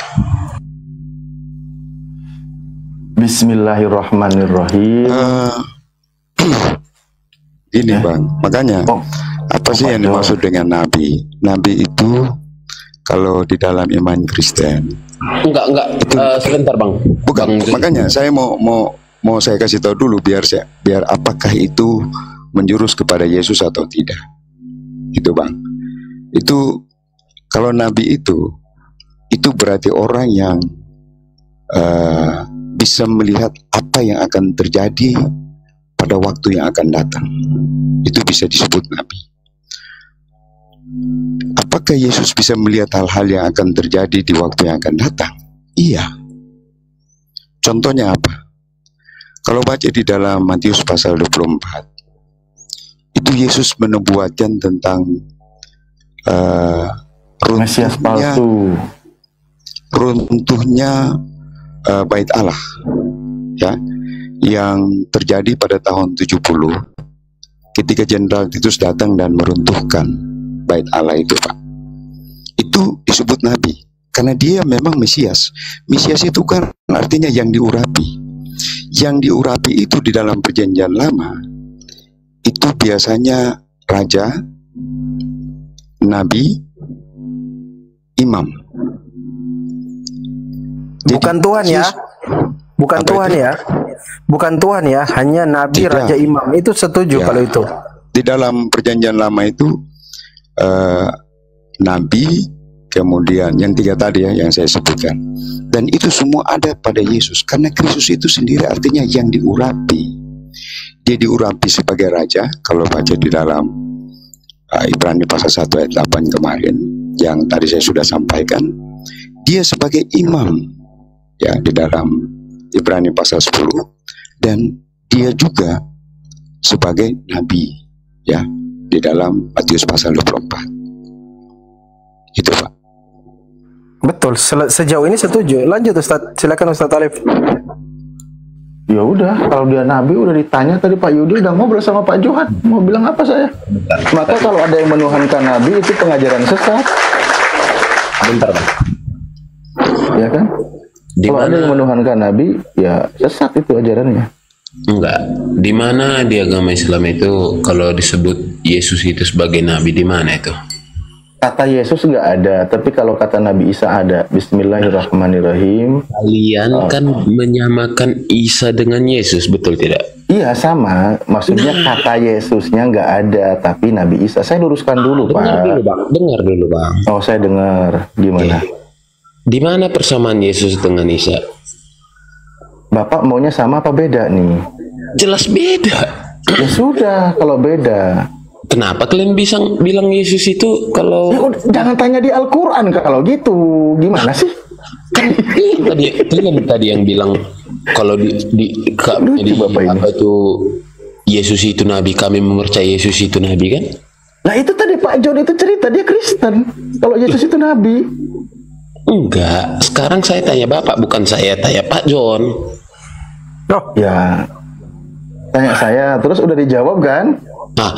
Bismillahirrahmanirrahim.
Ini Bang, makanya apa sih yang dimaksud dengan nabi? Nabi itu kalau di dalam iman Kristen.
Enggak. Sebentar, Bang.
Bukan. Makanya saya mau saya kasih tahu dulu biar apakah itu menjurus kepada Yesus atau tidak. Itu Bang. Itu kalau nabi itu berarti orang yang bisa melihat apa yang akan terjadi pada waktu yang akan datang. Itu bisa disebut nabi. Apakah Yesus bisa melihat hal-hal yang akan terjadi di waktu yang akan datang? Iya. Contohnya apa? Kalau baca di dalam Matius pasal 24, itu Yesus menubuatkan tentang
Mesias palsu,
runtuhnya bait Allah, ya, yang terjadi pada tahun 70 ketika Jenderal Titus datang dan meruntuhkan bait Allah itu, Pak. Itu disebut nabi karena dia memang Mesias. Mesias itu kan artinya yang diurapi. Yang diurapi itu di dalam perjanjian lama itu biasanya raja, nabi, imam.
Bukan Tuhan ya. Bukan Tuhan ya. Bukan Tuhan ya, hanya nabi,
Tidak.
raja, imam. Itu setuju
Ya.
kalau itu.
Di dalam perjanjian lama itu nabi, kemudian yang tiga tadi ya yang saya sebutkan, dan itu semua ada pada Yesus karena Kristus itu sendiri artinya yang diurapi. Dia diurapi sebagai raja. Kalau baca di dalam Ibrani pasal 1 ayat 8 kemarin yang tadi saya sudah sampaikan, dia sebagai imam ya di dalam Ibrani pasal 10, dan dia juga sebagai nabi ya di dalam Matius pasal 24. Itu Pak.
Betul. Sejauh ini setuju. Lanjut Ustaz. Silakan Ustaz Alif.
Ya udah, kalau dia nabi udah ditanya tadi Pak Yudi udah ngobrol sama Pak Johan. Mau bilang apa saya? Maka kalau ada yang menuhankan nabi itu pengajaran sesat.
Bentar, Bang.
Ya kan?
Di
Kalau ada
mana?
yang menuhankan nabi, ya sesat itu ajarannya.
Enggak. Di mana di agama Islam itu kalau disebut Yesus itu sebagai nabi, di mana itu?
Kata Yesus nggak ada, tapi kalau kata Nabi Isa ada. Bismillahirrahmanirrahim.
Kalian kan menyamakan Isa dengan Yesus, betul tidak?
Iya sama, maksudnya kata Yesusnya nggak ada, tapi Nabi Isa. Saya luruskan dulu
Dengar dulu,
Pak.
Bang. Dengar dulu, Bang.
Oh saya dengar, gimana?
Di mana persamaan Yesus dengan Isa?
Bapak maunya sama apa beda nih?
Jelas beda.
Ya sudah, kalau beda.
Kenapa kalian bisa bilang Yesus itu kalau
Ya udah, jangan tanya di Al-Quran kalau gitu. Gimana sih?
kan kalian tadi yang bilang kalau di
Lucu Bapak ini.
apa itu Yesus itu nabi, kami mempercayai Yesus itu nabi kan?
Nah itu tadi Pak John itu cerita, dia Kristen. Kalau Yesus itu Nabi.
Enggak, sekarang saya tanya Bapak, bukan saya tanya Pak John.
Oh,
Ya, tanya saya, terus udah dijawab kan?
Nah,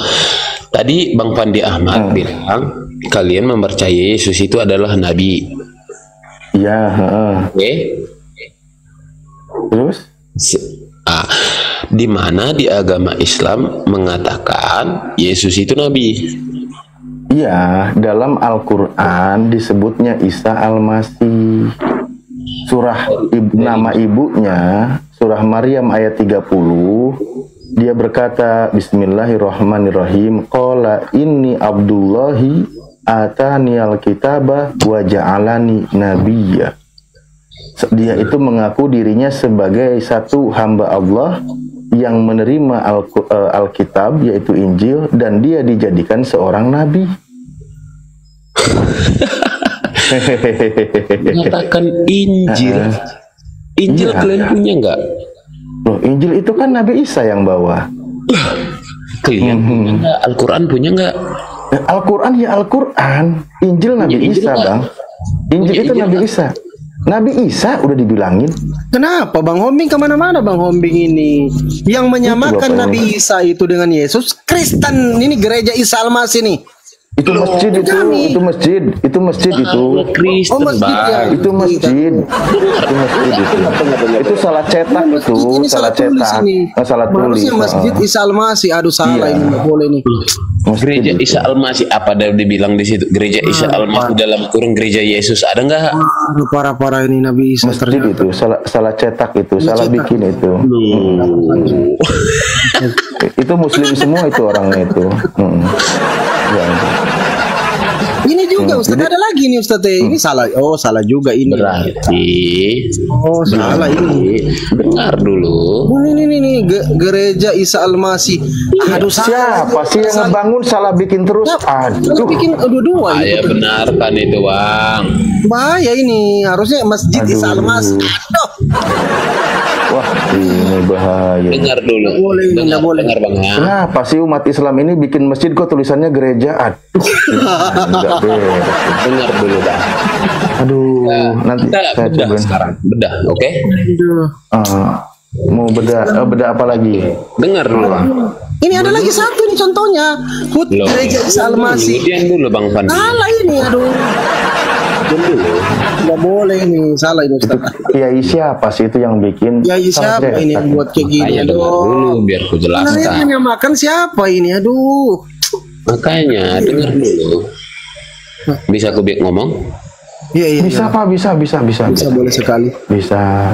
tadi Bang Pandi Ahmad bilang kalian mempercayai Yesus itu adalah nabi.
Iya.
Oke.
Terus?
Di mana di agama Islam mengatakan Yesus itu nabi?
Iya, dalam Al-Quran disebutnya Isa Al-Masih. Surah nama ibunya, surah Maryam ayat 30, dia berkata, Bismillahirrahmanirrahim, Qala inni Abdullahi atani al-kitaba wa ja'alani nabiyya. Dia itu mengaku dirinya sebagai satu hamba Allah yang menerima Alkitab, yaitu Injil, dan dia dijadikan seorang nabi.
Mengatakan Injil. Injil
iya.
Kalian punya nggak?
Loh, Injil itu kan Nabi Isa yang bawa.
Kalian punya nggak? Al-Quran punya nggak?
Al-Quran ya Al-Quran. Injil Nabi
Injil
Isa,
enggak?
Bang. Injil itu Nabi
enggak?
Isa. Nabi Isa udah dibilangin.
Kenapa Bang Hombing kemana-mana Bang Hombing ini? Yang menyamakan
Itu
Nabi Isa itu dengan Yesus, Kristen. Ini gereja Isa Al-Masih nih.
Itu masjid itu masjid itu.
Kristen,
Oh, masjid ya.
Bang.
Itu masjid. Itu salah cetak itu,
Ini
salah
tulis
cetak.
ini.
Salah tulis.
Harusnya Masjid Isa Al-Masih. Aduh salah
Iya.
ini nggak boleh nih.
Gereja Isa Al-Masih, apa ada dibilang di situ? Gereja Isa Al-Masih dalam kurung gereja Yesus, ada nggak?
Aduh parah-parah ini Nabi Isa
Masjid itu salah cetak itu, salah
cetak.
bikin itu. Itu muslim semua itu orangnya itu. Ya.
Ini juga Ustaz, ada lagi nih Ustaz. Ini salah. Oh, salah juga ini.
Berarti
Oh, salah ini.
dengar dulu.
Oh, ini gereja Isa Al-Masih. Aduh, salah.
Siapa sih yang ngebangun salah bikin terus?
Salah
Aduh.
bikin dua-dua ini.
Saya benarkan itu, Bang.
Bahaya ini. Harusnya Masjid Isa Al-Masih. Aduh.
Wah, ini bahaya.
Dengar dulu.
Boleh,
dengar,
nggak boleh.
dengar, Bang ya.
Kenapa sih umat Islam ini bikin masjid kok tulisannya gereja? Aduh. Enggak beres.
Dengar dulu, Bang.
Aduh, nanti
Kita
saya
bedah
coba.
sekarang. Bedah, oke?
Mau beda apa lagi?
Dengar dulu, Bang.
Ini ada lagi satu nih contohnya.
Loh.
Gereja Isa Al-Masih.
Kemudian dulu, Bang Fandi.
Salah ini, aduh. Nggak boleh ini, salah ini Ustaz.
Kiai siapa sih itu yang bikin?
Ya siapa
Salah
ini
cetak.
buat kayak gini?
Makanya dengar dulu biar ku
Sebenarnya
jelaskan.
menyamakan siapa ini? Aduh.
Makanya dengar dulu. Bisa aku ngomong?
Iya.
Bisa Pak, bisa.
Bisa boleh sekali.
Bisa.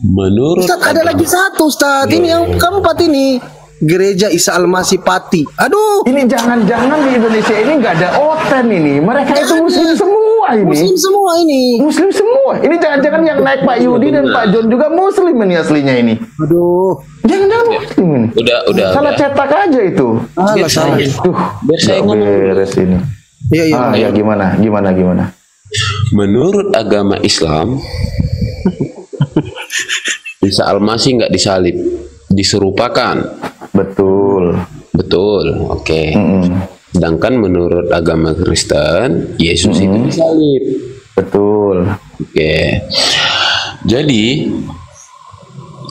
Menurut
Ustaz, ada lagi satu Ustaz. Ini yang keempat ini. Gereja Isa Al-Masih Pati. Aduh.
Ini jangan-jangan di Indonesia ini nggak ada oten ini. Mereka itu muslim semua ini.
Muslim semua ini.
Muslim semua. Ini jangan-jangan yang naik Pak Yudi dan Pak John juga muslim ini aslinya ini.
Aduh.
Jangan-jangan muslim ini.
udah
Salah cetak aja itu.
Alah, salah.
Biar saya
Nggak
ngomong.
beres ini.
Iya.
Ya gimana?
Menurut agama Islam, Isa Al-Masih nggak disalib, diserupakan. Betul, oke. Sedangkan menurut agama Kristen, Yesus itu disalib.
Betul.
Oke. Jadi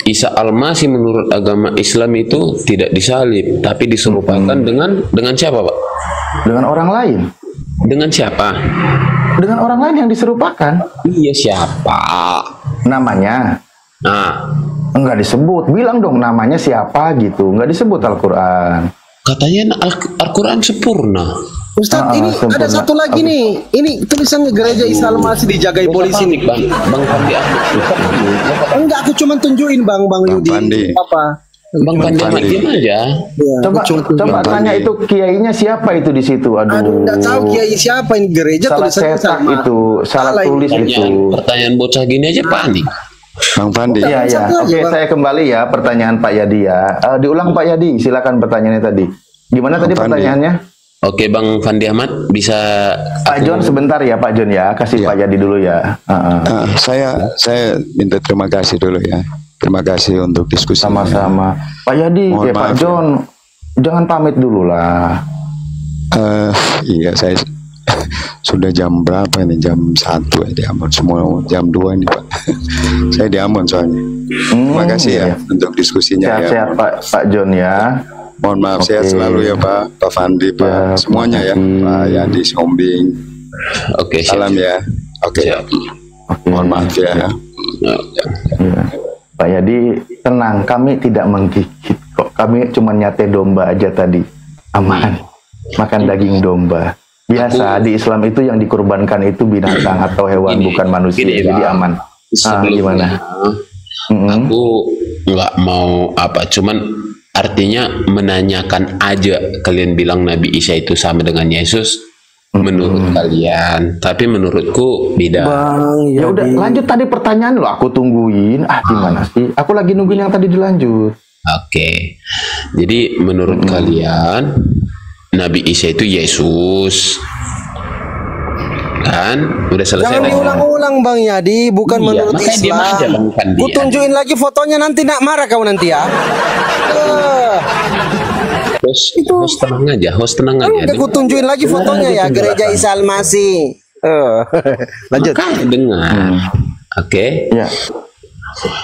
Isa Al-Masih menurut agama Islam itu tidak disalib, tapi diserupakan dengan siapa, Pak?
Dengan orang lain.
Dengan siapa?
Dengan orang lain yang diserupakan.
Iya, siapa?
Namanya
Nah,
enggak disebut. Bilang dong namanya siapa gitu. Enggak disebut Al-Quran.
katanya Al-Quran sempurna.
Ustaz, ini
sempurna.
ada satu lagi nih. Ini tulisannya gereja Isa Al-Masih dijagai polisi nih.
Bang Fandi.
Enggak, aku cuma tunjukin Bang Yudi.
Fandi.
Apa?
Bang Fandi diam aja.
Ya,
Coba
aku cuma tunjukin.
tanya itu kiainya siapa itu di situ.
Aduh, enggak tahu kiai siapa ini gereja
Salah
tulisannya
cetak
sama.
itu, salah tulis itu.
Pertanyaan bocah gini aja panik.
Bang Fandi.
Iya.
Satu lagi,
Oke,
Bang.
saya kembali ya pertanyaan Pak Yadi ya. Diulang Pak Yadi, silakan pertanyaannya tadi. Gimana tadi
Fandi.
pertanyaannya?
Oke, Bang Fandi Ahmad bisa
Pak John sebentar ya Pak John ya, kasih Pak Yadi dulu ya.
Saya minta terima kasih dulu ya. Terima kasih untuk diskusi.
Sama-sama. Pak Yadi,
Mohon
Pak
maaf ya.
John, jangan pamit dulu lah.
Iya, saya sudah jam berapa ini? Jam 1 ya di Ambon. Semua jam 2 ini Pak. Saya di Ambon soalnya. Terima kasih ya
iya.
untuk diskusinya ya.
Sehat-sehat Pak John ya.
Mohon maaf,
Oke.
sehat selalu ya Pak Fandi, Pak,
Ya,
semuanya ya,
terima kasih.
Pak Yadi, Sombing.
Oke, siap.
Salam ya. Oke.
Siap.
Mohon maaf ya.
Ya. Pak Yadi, tenang, kami tidak menggigit kok. Kami cuma nyate domba aja tadi. Aman. Makan daging domba. Biasa di Islam itu yang dikurbankan itu binatang atau hewan, bukan manusia. Jadi aman. Gimana?
Aku nggak mau apa, cuman artinya menanyakan aja. Kalian bilang Nabi Isa itu sama dengan Yesus. Menurut kalian, tapi menurutku beda.
Bang,
Ya udah, lanjut tadi pertanyaan lo, aku tungguin. Gimana sih? Aku lagi nungguin yang tadi dilanjut.
Oke. Jadi menurut kalian Nabi Isa itu Yesus. Kan? Udah selesai.
Jangan diulang-ulang Bang Yadi, bukan menurut
makanya diam aja,
Islam.
Bang Fandi.
Ku tunjukin lagi fotonya, nanti nak marah kau nanti ya.
Host tenang aja,
Udah ku tunjukin lagi fotonya ya, Gereja Isa Al-Masih. Lanjut.
Makanya dengar. Oke.
Ya.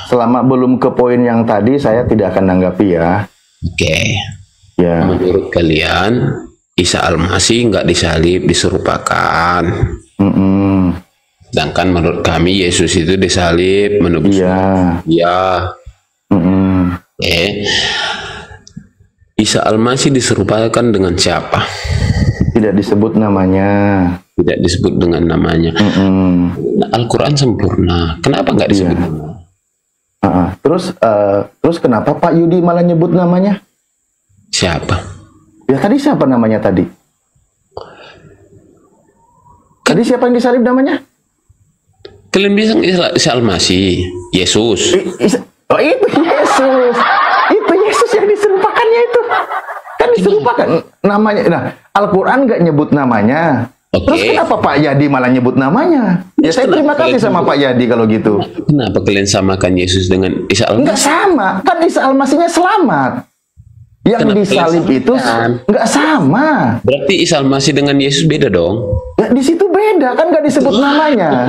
Selama belum ke poin yang tadi, saya tidak akan nanggapi ya.
Oke.
Ya.
Menurut kalian Isa Al-Masih nggak disalib, diserupakan. Sedangkan menurut kami Yesus itu disalib, menebus. Iya. Isa Al-Masih diserupakan dengan siapa?
Tidak disebut namanya.
Tidak disebut dengan namanya. Nah, Al-Quran sempurna. Kenapa nggak disebut?
Terus kenapa Pak Yudi malah nyebut namanya?
Siapa?
Ya tadi siapa namanya tadi? Tadi siapa yang disalib namanya?
Kalian bilang Isa Al-Masih, Yesus.
Oh itu Yesus. Itu Yesus yang diserupakannya itu. Kan diserupakan namanya. Nah, Al-Quran nggak nyebut namanya. Terus kenapa Pak Yadi malah nyebut namanya? Ya saya terima kasih sama Pak Yadi kalau gitu.
Kenapa kalian samakan Yesus dengan Isa Al-Masih?
Nggak sama. Kan Isa Al-Masihnya selamat. Yang disalib itu nggak sama.
Berarti Isa Al-Masih dengan Yesus beda dong?
Ya di situ beda, kan nggak disebut namanya.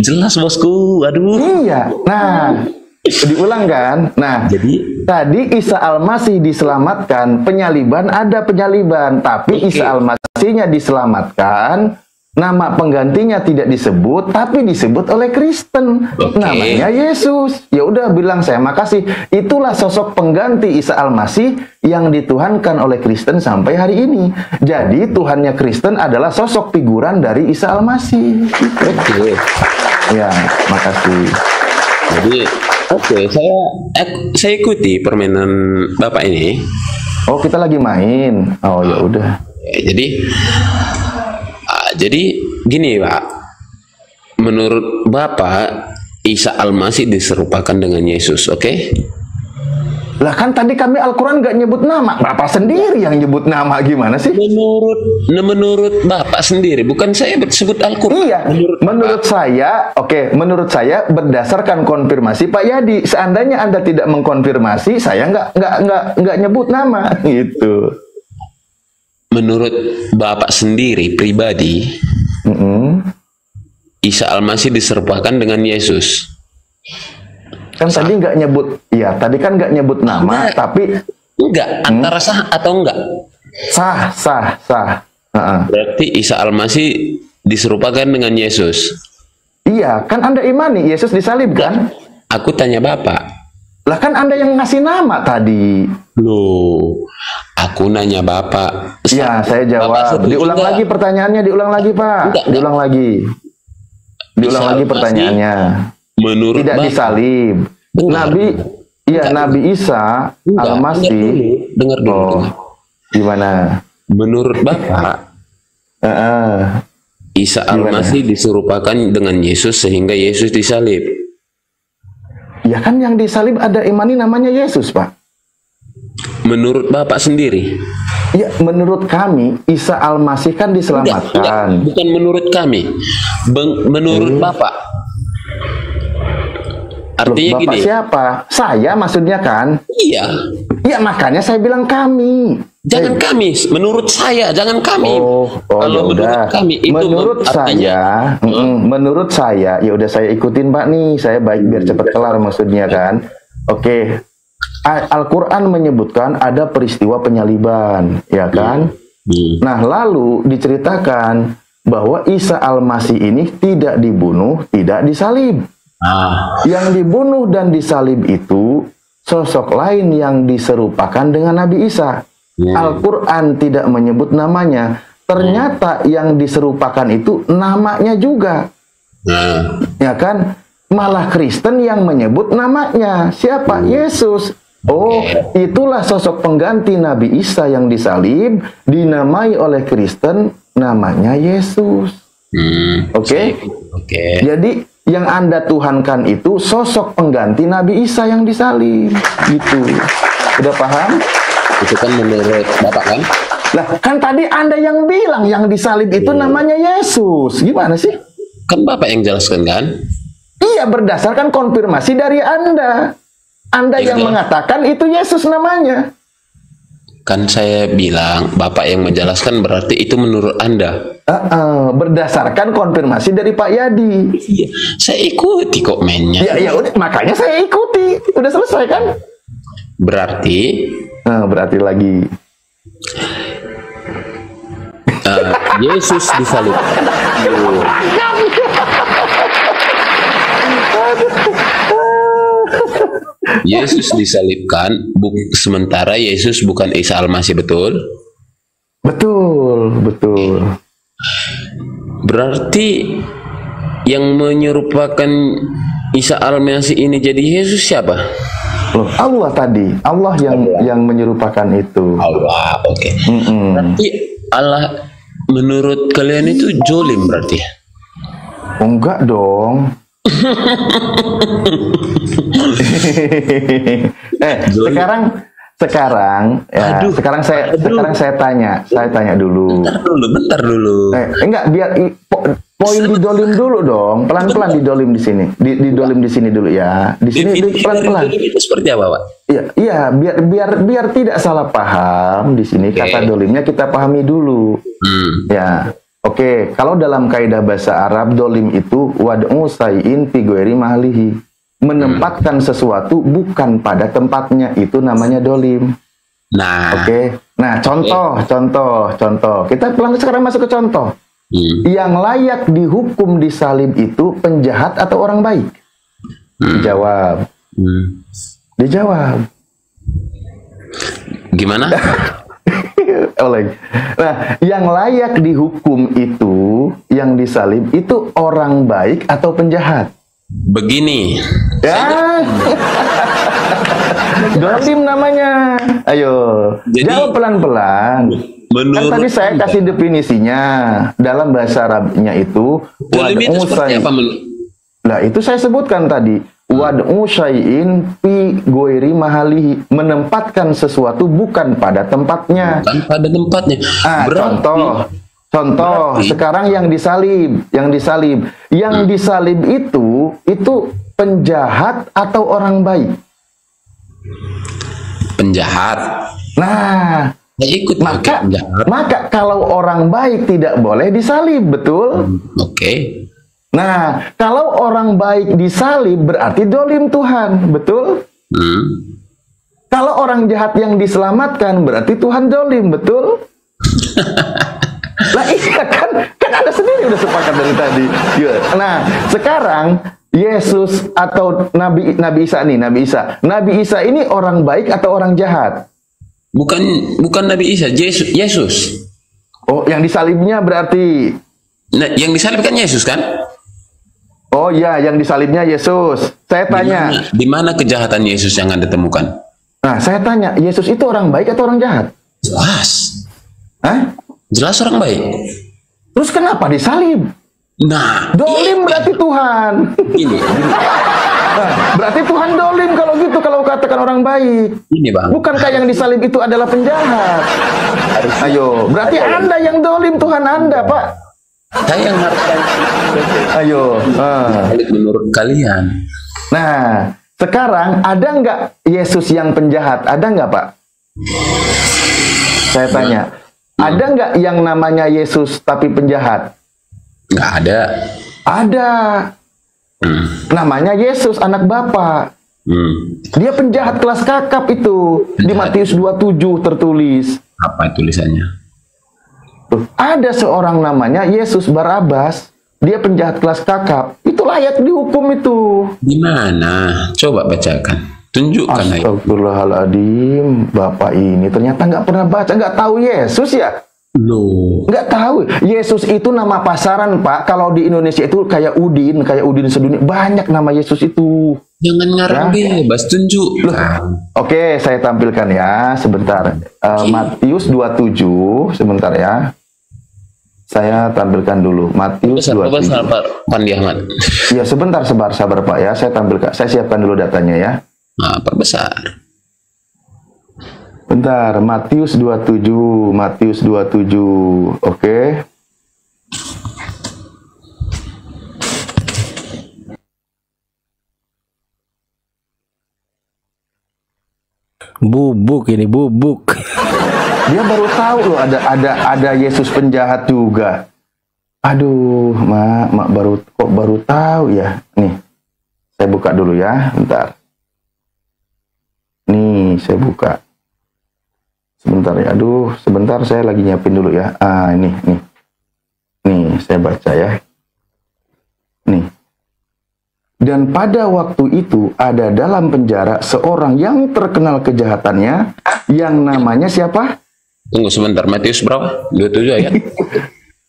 Jelas bosku, aduh.
Iya. Nah, diulang kan? Nah,
jadi
tadi Isa Al-Masih diselamatkan, penyaliban ada penyaliban, tapi Isa Al-Masihnya diselamatkan, nama penggantinya tidak disebut, tapi disebut oleh Kristen. Namanya Yesus. Ya udah bilang saya makasih. Itulah sosok pengganti Isa Al-Masih yang dituhankan oleh Kristen sampai hari ini. Jadi Tuhannya Kristen adalah sosok figuran dari Isa Al-Masih. Ya, makasih.
Jadi saya ikuti permainan Bapak ini.
Oh, kita lagi main. Oh, ya udah.
Jadi gini Pak, menurut Bapak Isa Al-Masih diserupakan dengan Yesus, oke?
Lah kan tadi kami Al-Quran nggak nyebut nama, Bapak sendiri yang nyebut nama, gimana sih?
Menurut Bapak sendiri, bukan saya sebut Al-Quran.
Iya, menurut saya, menurut saya berdasarkan konfirmasi Pak Yadi, seandainya Anda tidak mengkonfirmasi, saya nggak nyebut nama, gitu.
Menurut Bapak sendiri pribadi, Isa Al-Masih diserupakan dengan Yesus.
Kan tadi nggak nyebut, tadi kan nggak nyebut nama, tapi
antara sah atau enggak?
Sah.
Berarti Isa Al-Masih diserupakan dengan Yesus.
Iya, kan Anda imani Yesus disalib kan?
Aku tanya Bapak.
Lah kan Anda yang ngasih nama tadi.
Loh, aku nanya Bapak.
Ya, saya jawab. Diulang lagi pertanyaannya, diulang lagi Pak. Diulang lagi pertanyaannya.
Menurut
tidak
Bapak,
disalib. Nabi Isa Al-Masih.
Dengar dulu.
Gimana?
Menurut Bapak, Isa Al-Masih diserupakan dengan Yesus sehingga Yesus disalib.
Ya kan yang disalib ada imani namanya Yesus, Pak.
Menurut Bapak sendiri?
Ya, menurut kami Isa Al-Masih kan diselamatkan.
Bukan menurut kami. Menurut Bapak. Artinya
Bapak
gini.
Siapa? Saya maksudnya kan?
Iya.
Ya makanya saya bilang kami.
Jangan kami, menurut saya, jangan kami.
Kalau menurut
kami itu
menurut saya, ya udah saya ikutin Pak nih, saya baik biar cepat kelar maksudnya kan. Oke. Al-Qur'an menyebutkan ada peristiwa penyaliban, ya kan? Nah, lalu diceritakan bahwa Isa Al-Masih ini tidak dibunuh, tidak disalib. Yang dibunuh dan disalib itu sosok lain yang diserupakan dengan Nabi Isa. Al-Quran tidak menyebut namanya. Ternyata yang diserupakan itu namanya juga. Ya kan? Malah Kristen yang menyebut namanya. Siapa? Yesus. Oh, itulah sosok pengganti Nabi Isa yang disalib, dinamai oleh Kristen, namanya Yesus. Oke? Jadi yang Anda tuhankan itu sosok pengganti Nabi Isa yang disalib. Gitu. Udah paham?
Itu kan menurut Bapak kan?
Lah, kan tadi Anda yang bilang yang disalib itu namanya Yesus. Gimana sih?
Kan Bapak yang jelaskan kan?
Iya, berdasarkan konfirmasi dari Anda. Anda yang mengatakan itu Yesus namanya.
Kan saya bilang Bapak yang menjelaskan, berarti itu menurut Anda.
Berdasarkan konfirmasi dari Pak Yadi.
Iya, saya ikuti kok mainnya.
Ya udah, makanya saya ikuti. Udah selesai kan?
Berarti
berarti lagi
Yesus disalib. Yesus disalibkan, sementara Yesus bukan Isa Al-Masih, betul?
Betul.
Berarti yang menyerupakan Isa Al-Masih ini jadi Yesus siapa?
Loh, Allah tadi. Allah yang menyerupakan itu.
Allah, oke. Berarti Allah menurut kalian itu jolim berarti?
Enggak dong. Sekarang saya tanya dulu.
Bentar dulu.
Enggak, biar poin didolim dulu dong, pelan-pelan didolim di sini, didolim di sini dulu ya, di sini pelan-pelan.
Itu seperti apa, Pak?
Iya, biar tidak salah paham di sini. Kata dolimnya kita pahami dulu. Ya. Oke, kalau dalam kaidah bahasa Arab, dolim itu wad'u say'in fi ghairi mahlihi. Menempatkan sesuatu bukan pada tempatnya, itu namanya dolim.
Nah.
Oke. Nah, contoh. Kita sekarang masuk ke contoh. Yang layak dihukum disalib itu penjahat atau orang baik? Dijawab.
Gimana?
Nah, yang layak dihukum itu, yang disalib itu orang baik atau penjahat?
Begini.
Ya. Dolim namanya. Ayo, jawab pelan-pelan. Kan tadi saya kasih definisinya. Dalam bahasa Arabnya itu
dolim itu seperti apa?
Nah, itu saya sebutkan tadi. Wad'u syai'in fi ghairi mahalihi, menempatkan sesuatu bukan pada tempatnya.
Bukan pada tempatnya.
Contoh, sekarang yang disalib itu penjahat atau orang baik?
Penjahat.
Nah, maka kalau orang baik tidak boleh disalib, betul?
Oke.
Nah, kalau orang baik disalib berarti dolim Tuhan, betul? Kalau orang jahat yang diselamatkan berarti Tuhan dolim, betul? Nah, iya kan Anda sendiri udah sepakat dari tadi. Nah, sekarang Yesus atau Nabi Isa ini orang baik atau orang jahat?
Bukan Nabi Isa, Yesus.
Oh, yang disalibnya berarti?
Nah, yang disalib kan Yesus kan?
Oh ya, yang disalibnya Yesus. Saya tanya.
Di mana kejahatan Yesus yang Anda temukan?
Nah, saya tanya, Yesus itu orang baik atau orang jahat?
Jelas.
Hah?
Jelas orang baik.
Terus kenapa disalib?
Nah,
dolim berarti Tuhan.
Ini.
Nah, berarti Tuhan dolim kalau gitu, kalau katakan orang baik.
Ini, Bang.
Bukankah yang disalib itu adalah penjahat? Ayo, berarti Anda yang dolim, Tuhan Anda, Pak.
Saya yang harus.
Ayo.
Menurut kalian.
Nah, sekarang ada nggak Yesus yang penjahat? Ada nggak, Pak? Saya tanya. Ada nggak yang namanya Yesus tapi penjahat?
Nggak ada.
Ada. Namanya Yesus, anak Bapa. Dia penjahat kelas kakap itu. Di Matius 27 tertulis.
Apa tulisannya?
Tuh, ada seorang namanya Yesus Barabas. Dia penjahat kelas kakap. Itu layak dihukum itu.
Di mana? Coba bacakan. Tunjukkan.
Astagfirullahaladzim. Bapak ini ternyata nggak pernah baca, nggak tahu Yesus ya?
Loh.
Nggak tahu. Yesus itu nama pasaran, Pak. Kalau di Indonesia itu kayak Udin sedunia. Banyak nama Yesus itu.
Jangan ngarang bebas, tunjukkan.
Oke, saya tampilkan ya sebentar. Matius 27, sebentar ya. Saya tampilkan dulu Matius 27.
Pandi Ahmad.
Ya sebentar, sabar Pak ya. Saya tampilkan. Saya siapkan dulu datanya ya.
Nah, perbesar.
Bentar, Matius 27. Oke.
Bubuk ini, bubuk.
Dia baru tahu loh ada Yesus penjahat juga. Aduh, mak baru tahu ya. Nih, saya buka dulu ya, bentar. Nih, saya buka. Sebentar ya, aduh, sebentar saya lagi nyiapin dulu ya. Ini, nih, saya baca ya. Nih. Dan pada waktu itu ada dalam penjara seorang yang terkenal kejahatannya, yang namanya siapa?
Tunggu sebentar, Matius berapa? 27 ayat?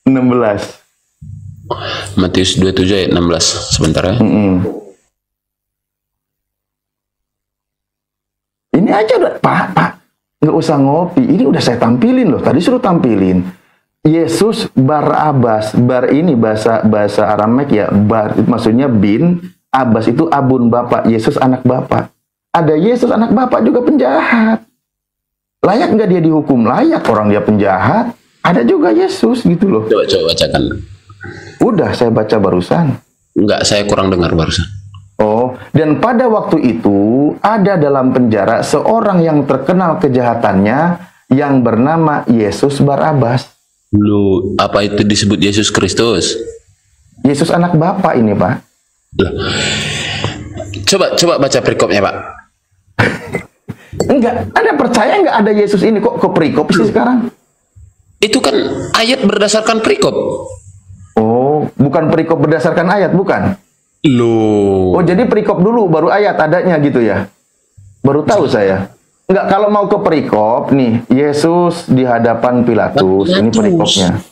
16.
Matius 27 ayat 16, sebentar ya.
Ini aja udah, Pak, nggak usah ngopi. Ini udah saya tampilin loh, tadi suruh tampilin. Yesus Barabas, bar ini bahasa Aramek ya, bar maksudnya bin, Abbas itu abun bapak, Yesus anak bapak. Ada Yesus anak bapak juga penjahat. Layak nggak dia dihukum? Layak, orang dia penjahat. Ada juga Yesus gitu loh.
Coba bacakan.
Udah saya baca barusan.
Enggak, saya kurang dengar barusan.
Oh, dan pada waktu itu ada dalam penjara seorang yang terkenal kejahatannya yang bernama Yesus Barabas.
Lu, apa itu disebut Yesus Kristus?
Yesus anak bapak ini, Pak.
Loh. Coba baca perikopnya, Pak.
Enggak, Anda percaya nggak ada Yesus ini kok ke perikop sih sekarang?
Itu kan ayat berdasarkan perikop.
Oh, bukan perikop berdasarkan ayat, bukan?
Loh.
Oh, jadi perikop dulu baru ayat adanya gitu ya? Baru tahu saya. Enggak, kalau mau ke perikop nih, Yesus di hadapan Pilatus, ini perikopnya.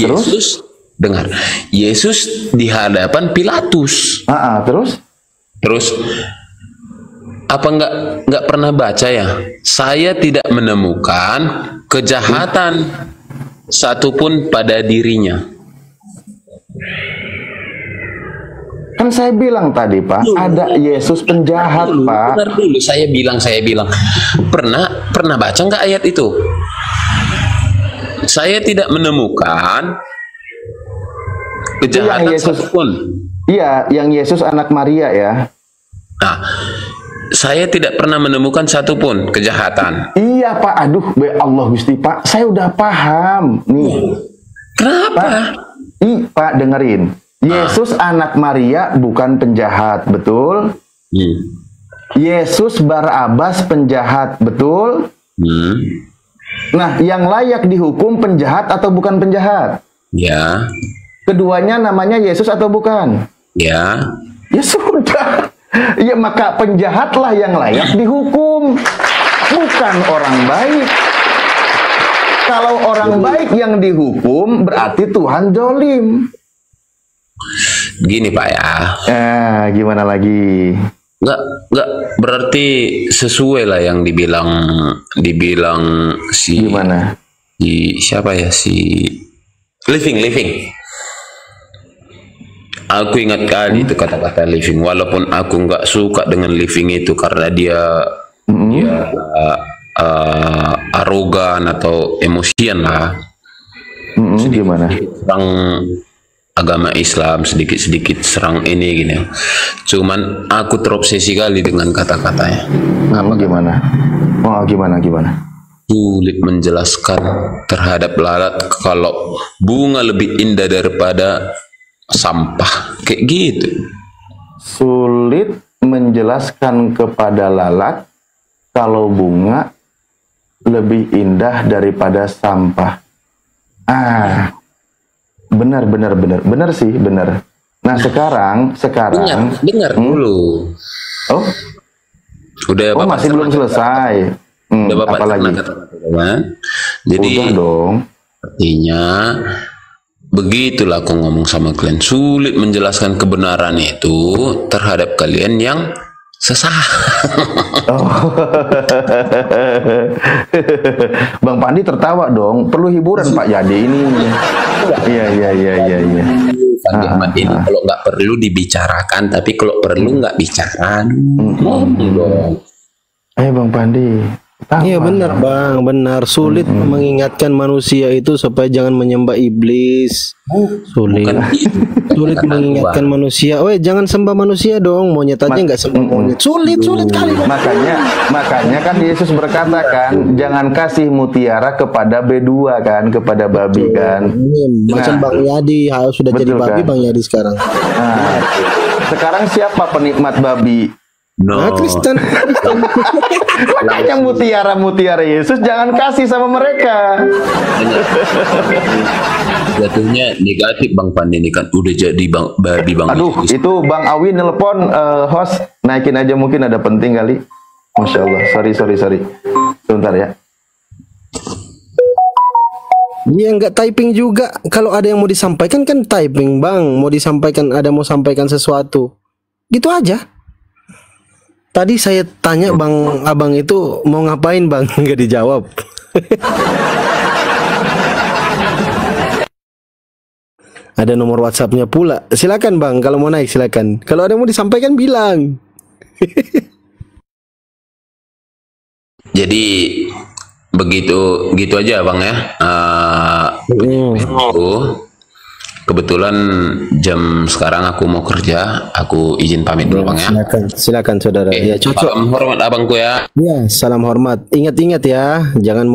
Terus?
Yesus, dengar. Yesus di hadapan Pilatus. Terus apa nggak pernah baca ya? Saya tidak menemukan kejahatan satupun pada dirinya.
Kan saya bilang tadi, Pak, ada Yesus penjahat, Pak.
Benar dulu, saya bilang. Pernah baca nggak ayat itu? Saya tidak menemukan kejahatan satupun.
Iya, yang Yesus anak Maria ya.
Nah, saya tidak pernah menemukan satupun kejahatan.
Iya, Pak. Aduh, Allah Gusti, Pak. Saya udah paham. Nih.
Kenapa?
Pak, dengerin. Yesus anak Maria bukan penjahat, betul? Yesus Barabas penjahat, betul? Nah, yang layak dihukum penjahat atau bukan penjahat?
Ya.
Keduanya namanya Yesus atau bukan?
Ya.
Ya sudah. Ya maka penjahatlah yang layak dihukum, bukan orang baik. Kalau orang baik yang dihukum berarti Tuhan zolim.
Gini, Pak ya.
Gimana lagi?
Nggak berarti sesuai lah yang dibilang si
gimana?
Siapa ya, si living. Aku ingat kali itu kata-kata living, walaupun aku nggak suka dengan living itu karena dia arogan atau emosian lah.
Gimana?
Serang agama Islam, sedikit serang ini gini. Cuman aku terobsesi kali dengan kata-katanya.
Gimana? Oh, gimana?
Sulit menjelaskan terhadap lalat kalau bunga lebih indah daripada sampah, kayak gitu.
Sulit menjelaskan kepada lalat kalau bunga lebih indah daripada sampah. Benar sih, benar. Nah, sekarang
dengar dulu.
Oh,
udah
Bapak masih belum selesai.
Udah Bapak
apalagi?
Jadi
udah dong.
artinya begitulah aku ngomong sama kalian, sulit menjelaskan kebenaran itu terhadap kalian yang sesah.
Oh. Bang Pandi tertawa dong. Perlu hiburan Pak Yadi ini. Iya.
Fandi Ahmad ini kalau nggak perlu dibicarakan, tapi kalau perlu nggak bicara. Dong.
Bang Pandi.
Iya benar Bang, benar. Sulit mengingatkan manusia itu supaya jangan menyembah iblis. Sulit. Sulit mengingatkan manusia. Jangan sembah manusia dong. Monyet aja nggak sembah monyet. Sulit kali.
Makanya kan Yesus berkata kan, jangan kasih mutiara kepada B2 kan, kepada babi kan.
Macam Bang Yadi sudah jadi babi kan? Bang Yadi sekarang.
Sekarang siapa penikmat babi? Kristen. Makanya mutiara Yesus jangan kasih sama mereka.
Jatuhnya negatif Bang Pandi ini kan udah jadi babi Bang.
Aduh, Yesus. Itu Bang Awi nelpon host, naikin aja mungkin ada penting kali. Masya Allah, sorry. Sebentar ya.
Dia nggak typing juga. Kalau ada yang mau disampaikan kan typing Bang. Mau disampaikan, ada mau sampaikan sesuatu. Gitu aja. Tadi saya tanya abang itu mau ngapain Bang, nggak dijawab. Ada nomor WhatsApp-nya pula. Silakan Bang, kalau mau naik silakan. Kalau ada yang mau disampaikan bilang.
Jadi begitu aja Bang ya. Kebetulan jam sekarang aku mau kerja, aku izin pamit dulu Bang ya.
Silakan saudara. Ya cocok.
Salam hormat abangku ya.
Ya, salam hormat. Ingat ya, jangan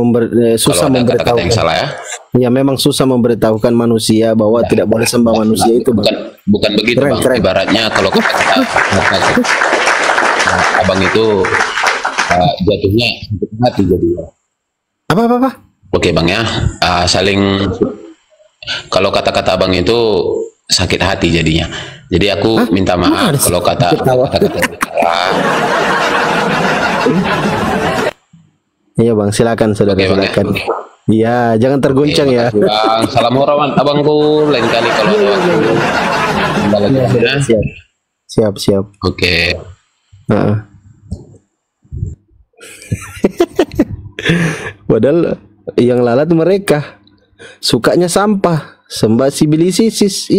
susah memberitahu.
Yang salah ya.
Ya memang susah memberitahukan manusia bahwa tidak boleh sembah manusia itu Bang.
Bukan begitu Bang. Ibaratnya kalau abang itu jatuhnya hati jadi.
Apa?
Oke Bang ya, saling. Kalau kata-kata abang itu sakit hati jadinya. Jadi aku minta maaf kalau kata-kata
Iya Bang, silakan saudara.
Oke,
silakan. Iya, jangan terguncang ya.
Bang, salam hormat abangku. Lain kali kalau ada waktu.
Siap.
Oke.
Padahal yang lalat mereka sukanya sampah, sembah sibilisis